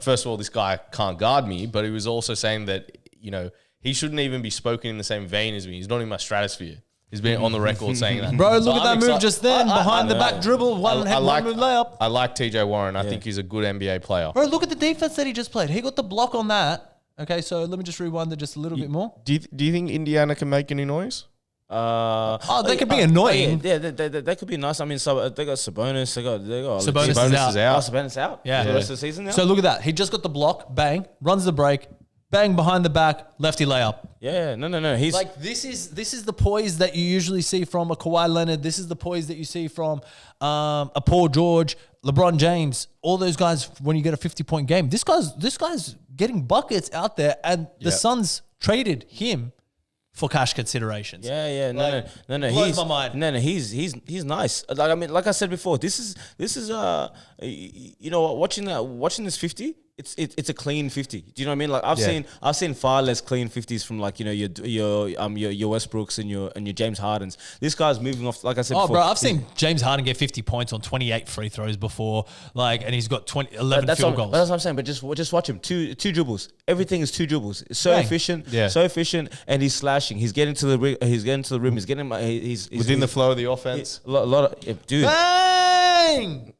first of all, this guy can't guard me, but he was also saying that, you know, he shouldn't even be spoken in the same vein as me. He's not in my stratosphere. He's been on the record saying that. Bro, look at that move just then. Behind the back dribble, one move layup. I like TJ Warren. I think he's a good NBA player. Bro, look at the defense that he just played. He got the block on that. Okay, so let me just rewind it just a little bit more. Do you think Indiana can make any noise? They could be annoying. Yeah, they could be nice. I mean, so they got Sabonis. They got Sabonis is out. Sabonis out. Yeah. For the rest of the season now. So look at that. He just got the block. Bang. Runs the break. Bang, behind the back, lefty layup. Yeah, no. He's like, this is the poise that you usually see from a Kawhi Leonard. This is the poise that you see from a Paul George, LeBron James, all those guys when you get a 50-point game. This guy's getting buckets out there, and the Suns traded him for cash considerations. Yeah. No. Blows my mind. No. He's nice. Like, I mean, like I said before, this is you know what? Watching this 50. It's a clean 50. Do you know what I mean? Like I've seen far less clean 50s from, like, you know, your Westbrooks and your James Hardens. This guy's moving off, like I said before. Bro, I've seen James Harden get 50 points on 28 free throws before, like, and he's got 11 field goals. That's what I'm saying. But just watch him. Two dribbles. Everything is 2 dribbles. It's so efficient. Yeah. So efficient, and he's slashing. He's getting to the rim. He's getting. He's within the flow of the offense. A lot of dude. Bang!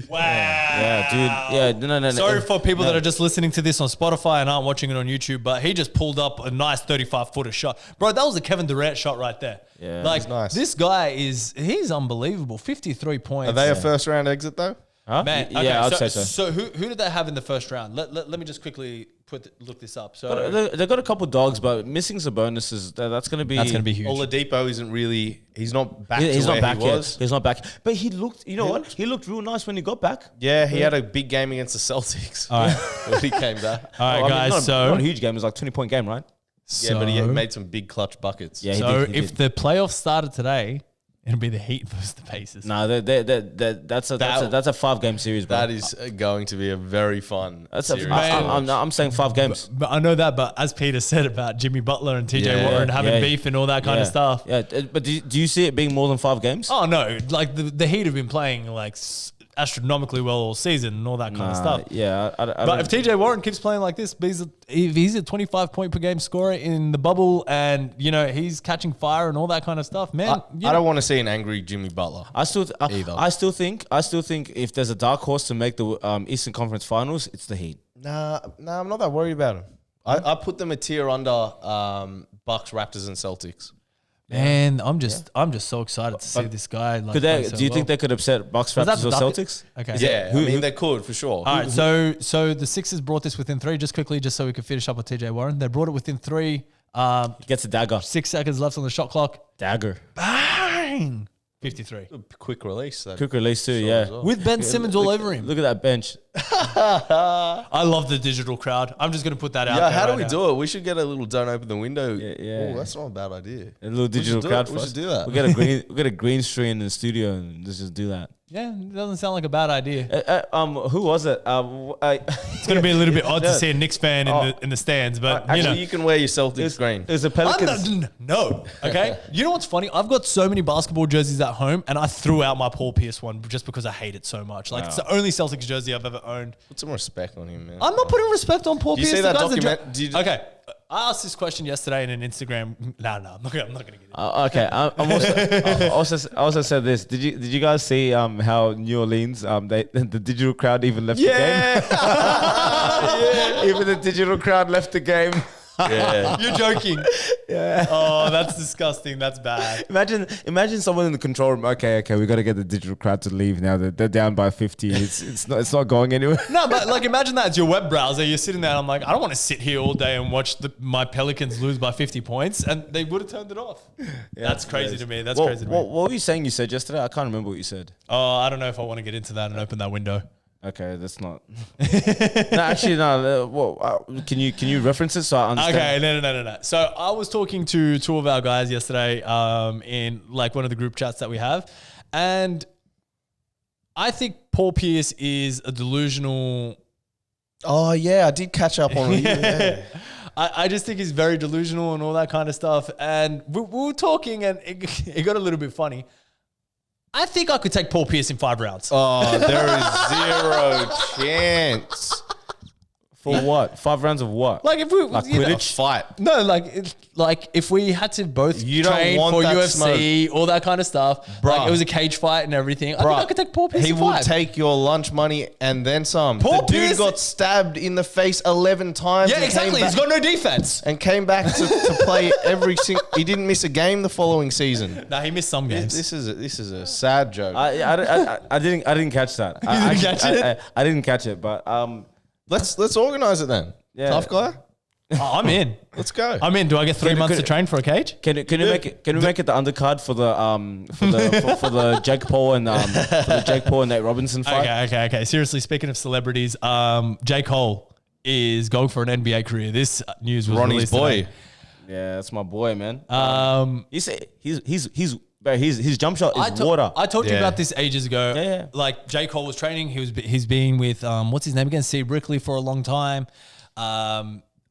Wow. Yeah, dude. Yeah, no. Sorry for people that are just listening to this on Spotify and aren't watching it on YouTube, but he just pulled up a nice 35-footer shot. Bro, that was a Kevin Durant shot right there. Yeah. Like, nice. This guy he's unbelievable. 53 points. Are they a first-round exit, though? Huh? Man, okay, yeah, I'd say so. So who did they have in the first round? Let me just quickly look this up. So they've got a couple dogs, but missing Sabonis that's going to be huge. Oladipo isn't really. He's not back. He's to not where back he yet. was. He's not back. But he looked. You know what? He looked real nice when he got back. Yeah, he had a big game against the Celtics. All right. when he came back. All right, guys. Not a huge game. It was like 20-point game, right? Yeah, but he made some big clutch buckets. Yeah. So if the playoffs started today, it'll be the Heat versus the Pacers. No, that's a 5-game series, bro. That is going to be a very fun series. I'm saying 5 games. But I know that, but as Peter said about Jimmy Butler and TJ Warren having beef and all that kind of stuff. Yeah, but do you see it being more than 5 games? Oh, no. Like, the Heat have been playing, like, astronomically well all season and all that kind of stuff. Yeah, I But if TJ Warren keeps playing like this, if he's a 25 point per game scorer in the bubble and, you know, he's catching fire and all that kind of stuff, man. I don't want to see an angry Jimmy Butler. I still think if there's a dark horse to make the Eastern Conference Finals, it's the Heat. Nah, I'm not that worried about him. I put them a tier under Bucks, Raptors, and Celtics. Man, I'm just so excited to see this guy. Like, Do you think they could upset Bucks, Raptors, or Celtics? Okay. Yeah, I mean, they could for sure. All right, so the Sixers brought this within 3, just quickly, just so we could finish up with TJ Warren. They brought it within 3. He gets a dagger. 6 seconds left on the shot clock. Dagger. Bang! 53. Quick release. Quick release too, yeah. well. With Ben Simmons all over him. Look at that bench. I love the digital crowd. I'm just going to put that out there. Yeah, how do right we now. do it? We should get a little don't open the window. Yeah. Oh, that's not a bad idea. A little digital crowd for We us. should do that. We get a green screen in the studio and let's just do that. Yeah, it doesn't sound like a bad idea. Who was it? It's going to be a little bit odd to see a Knicks fan in the stands, but Actually, you can wear your Celtics green. There's a Pelicans. No, okay. You know what's funny? I've got so many basketball jerseys at home, and I threw out my Paul Pierce one just because I hate it so much. Like it's the only Celtics jersey I've ever owned. Put some respect on him, man. I'm not putting respect on Paul Did you Pierce. see The that guy's a document? Okay, I asked this question yesterday in an Instagram. No, I'm not gonna get it. Okay, I also said this. Did you guys see how New Orleans the digital crowd even left the game? Even the digital crowd left the game. Yeah. You're joking. Yeah. Oh, that's disgusting. That's bad. Imagine someone in the control room. Okay, we got to get the digital crowd to leave now. They're down by 50. It's not going anywhere. No, but like imagine that it's your web browser. You're sitting there. And I'm like, I don't want to sit here all day and watch my Pelicans lose by 50 points, and they would have turned it off. Yeah, that's crazy to me. That's crazy to me. What were you saying? You said yesterday. I can't remember what you said. Oh, I don't know if I want to get into that and open that window. Okay, that's not. No, actually, no. Can you reference it so I understand? Okay, no. So I was talking to 2 of our guys yesterday, in like one of the group chats that we have, and I think Paul Pierce is a delusional. Oh yeah, I did catch up on it. Yeah. I just think he's very delusional and all that kind of stuff. And we were talking, and it got a little bit funny. I think I could take Paul Pierce in 5 rounds. Oh, there is 0 chance. For what? 5 rounds of what? Like if we Like you know, Quidditch? Fight. No, like if we had to both You don't train want for that UFC, all that kind of stuff. Bruh. Like it was a cage fight and everything. I think I could take Paul Pierce He in will 5. take your lunch money and then some. Paul the dude Pierce- got stabbed in the face 11 times. Yeah, and exactly. came He's back- got no defense. and came back to play every single. He didn't miss a game the following season. Nah, he missed some games. This is a sad joke. I didn't catch that. I didn't catch it? I didn't catch it, but Let's organize it then. Yeah. Tough guy. Oh, I'm in. Let's go. I'm in. Do I get 3 months could- to train for a cage? can we make it the undercard for the for the Jake Paul and for the Jake Paul and Nate Robinson fight? Okay. Seriously, speaking of celebrities, J. Cole is going for an NBA career. This news was Ronnie's released boy. today. Yeah, that's my boy, man. His jump shot is water. I told you Yeah. about this ages ago. Yeah. Like J. Cole was training. He's been with what's his name again? C. Brickley for a long time.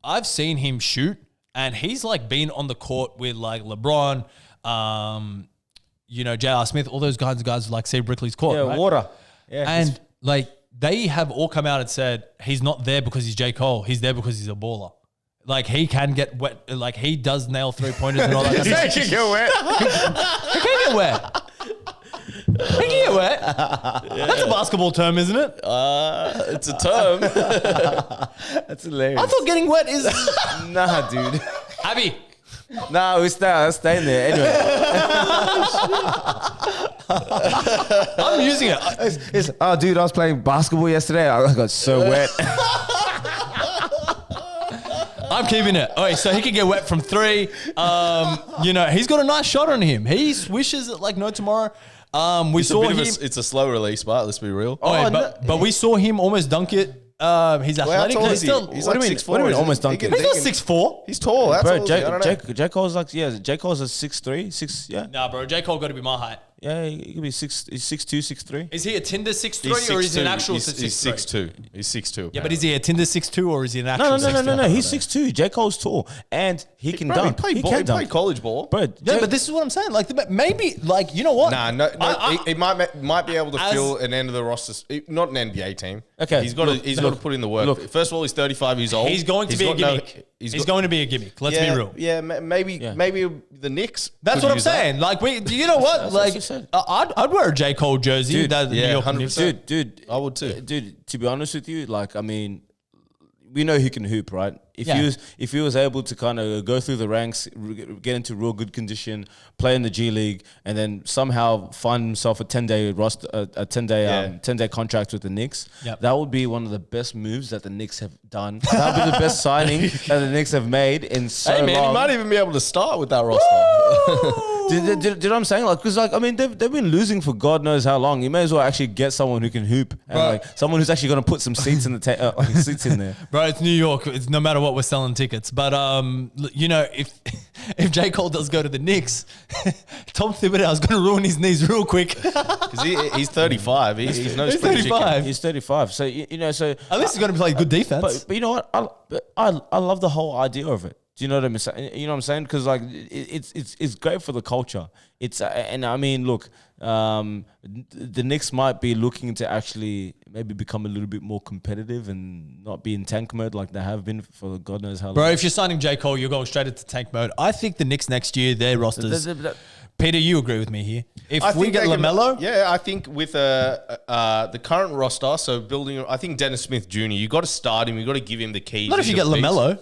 I've seen him shoot, and he's like been on the court with like LeBron, J.R. Smith, all those guys like C. Brickley's court. Yeah, right? water. Yeah, And like they have all come out and said he's not there because he's J. Cole. He's there because he's a baller. Like he can get wet. Like he does nail 3-pointers and all that. Kind of stuff. get wet. He can get wet. He can get wet. That's a basketball term, isn't it? It's a term. That's hilarious. I thought getting wet is Nah, dude. Abby. Nah, we're staying there anyway. I'm using it. Oh, dude, I was playing basketball yesterday. I got so wet. I'm keeping it. Okay, so he can get wet from 3. He's got a nice shot on him. He swishes it like no tomorrow. We saw him. It's a slow release, but let's be real. But we saw him almost dunk it. He's athletic. tall He's is he? still. He's what like do you mean? 6'4", What do you mean isn't he? almost dunk He it? can- He's not 6'4". He's tall. That's Bro, all. I don't know. Jake Cole's like, Jake Cole's a 6'3", 6, yeah. Nah, bro. J. Cole got to be my height. Yeah, he could be 6'2", 6'3". Is he a Tinder 6'3" or is he an actual 6'3"? He's 6'2". He's 6'2". Yeah, but is he a Tinder 6'2" or is he an actual No, 6'3"? He's 6'2". J. Cole's tall, and he can dunk. He played college ball. Bro, Yeah, but this is what I'm saying. Like, maybe, like, you know what? He might be able to fill an end of the roster. Not an NBA team. Okay, he's got to put in the work. Look. First of all, he's 35 years old. He's going to be a gimmick. He's going to be a gimmick. Let's be real. Yeah, maybe the Knicks. That's could what I'm use that. saying. Like, you know what? That's Like, what you said. I'd wear a J. Cole jersey. Dude, that yeah, New York 100%. Knicks. Dude, I would too. Dude, to be honest with you, like, I mean, we know he can hoop, right? If Yeah. he was able to kind of go through the ranks, get into real good condition, play in the G League, and then somehow find himself a 10-day roster, a 10-day contract with the Knicks, Yep. that would be one of the best moves that the Knicks have done. That would be the best signing that the Knicks have made in so Hey man, long. he might even be able to start with that roster. Do you know what I'm saying? Like, because like, I mean, they've been losing for God knows how long. You may as well actually get someone who can hoop and Bro. like someone who's actually going to put some seats in the seats in there. Bro, it's New York. It's no matter what, we're selling tickets. But you know, if J. Cole does go to the Knicks, Tom Thibodeau's going to ruin his knees real quick. Because he's 35. He's no He's spring chicken. 35. He's 35, so you know, so At least he's going to play good defense. but you know what? I love the whole idea of it. Do you know what I'm saying? You know what I'm saying? Because like it's great for the culture. It's and I mean, look, the Knicks might be looking to actually maybe become a little bit more competitive and not be in tank mode like they have been for God knows how long. Bro, if you're signing J. Cole, you're going straight into tank mode. I think the Knicks next year, their rosters. Peter, you agree with me here. If we get LaMelo. I think with the current roster, so building, I think Dennis Smith Jr., you got to start him. You got to give him the keys. Not if you get LaMelo.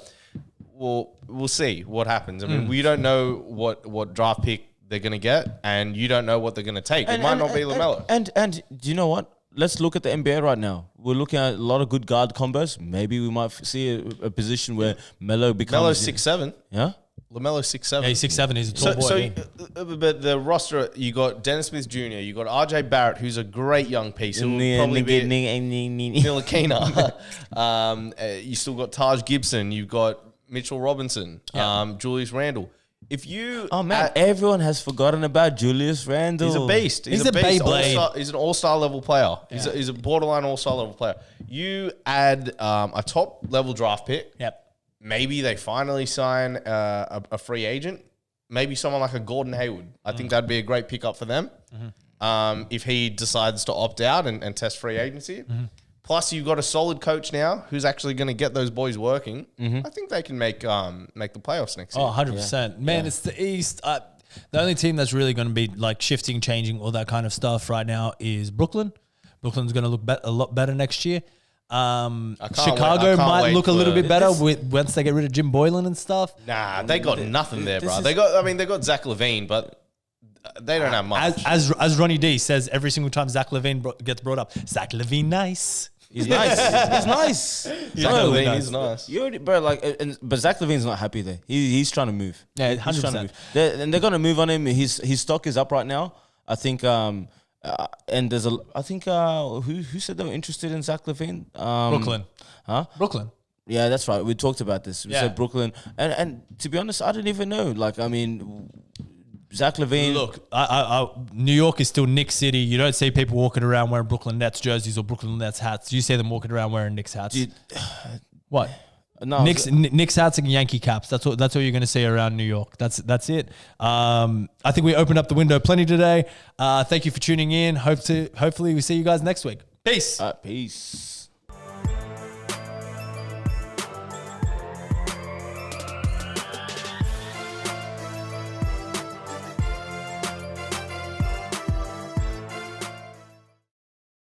Well, we'll see what happens. I mean, we don't know what draft pick they're going to get, and you don't know what they're going to take. It might not be LaMelo. And do you know what? Let's look at the NBA right now. We're looking at a lot of good guard combos. Maybe we might see a position where Melo becomes... Melo's 6'7". Yeah? LaMelo's 6'7". Yeah, he's 6'7". He's a tall boy. But the roster, you got Dennis Smith Jr., you got RJ Barrett, who's a great young piece. Who will probably be Ntilikina. You still got Taj Gibson. You've got Mitchell Robinson, Julius Randle. If you... Oh, man, everyone has forgotten about Julius Randle. He's a beast. He's a beast. Beyblade. He's an all-star level player. He's a borderline all-star level player. You add a top-level draft pick. Yep. Maybe they finally sign a free agent. Maybe someone like a Gordon Hayward. I think that'd be a great pickup for them. If he decides to opt out and test free agency. Plus, you've got a solid coach now who's actually going to get those boys working. I think they can make the playoffs next year. Oh, 100%. Man, it's the East. The only team that's really going to be like shifting, changing, all that kind of stuff right now is Brooklyn. Brooklyn's going to look a lot better next year. Chicago might look a little bit better once they get rid of Jim Boylan and stuff. Nah, they got nothing there, bro. They got Zach LaVine, but they don't have much. As Ronnie D says every single time Zach LaVine gets brought up, Zach LaVine nice. He's nice. He's nice. Zach LaVine is nice. You already, bro, like, but Zach LaVine's not happy there. He's trying to move. Yeah, He's trying to 100%. move. They're going to move on him. His stock is up right now. I think. And there's I think who said they were interested in Zach LaVine? Brooklyn. Huh? Brooklyn. Yeah, that's right. We talked about this. We said Brooklyn, and to be honest, I didn't even know. Like, I mean, Zach LaVine. Look, New York is still Knicks City. You don't see people walking around wearing Brooklyn Nets jerseys or Brooklyn Nets hats. You see them walking around wearing Knicks hats. What? No, Knicks hats and Yankee caps. That's what you're going to see around New York. That's it. I think we opened up the window plenty today. Thank you for tuning in. Hopefully we see you guys next week. Peace. Peace.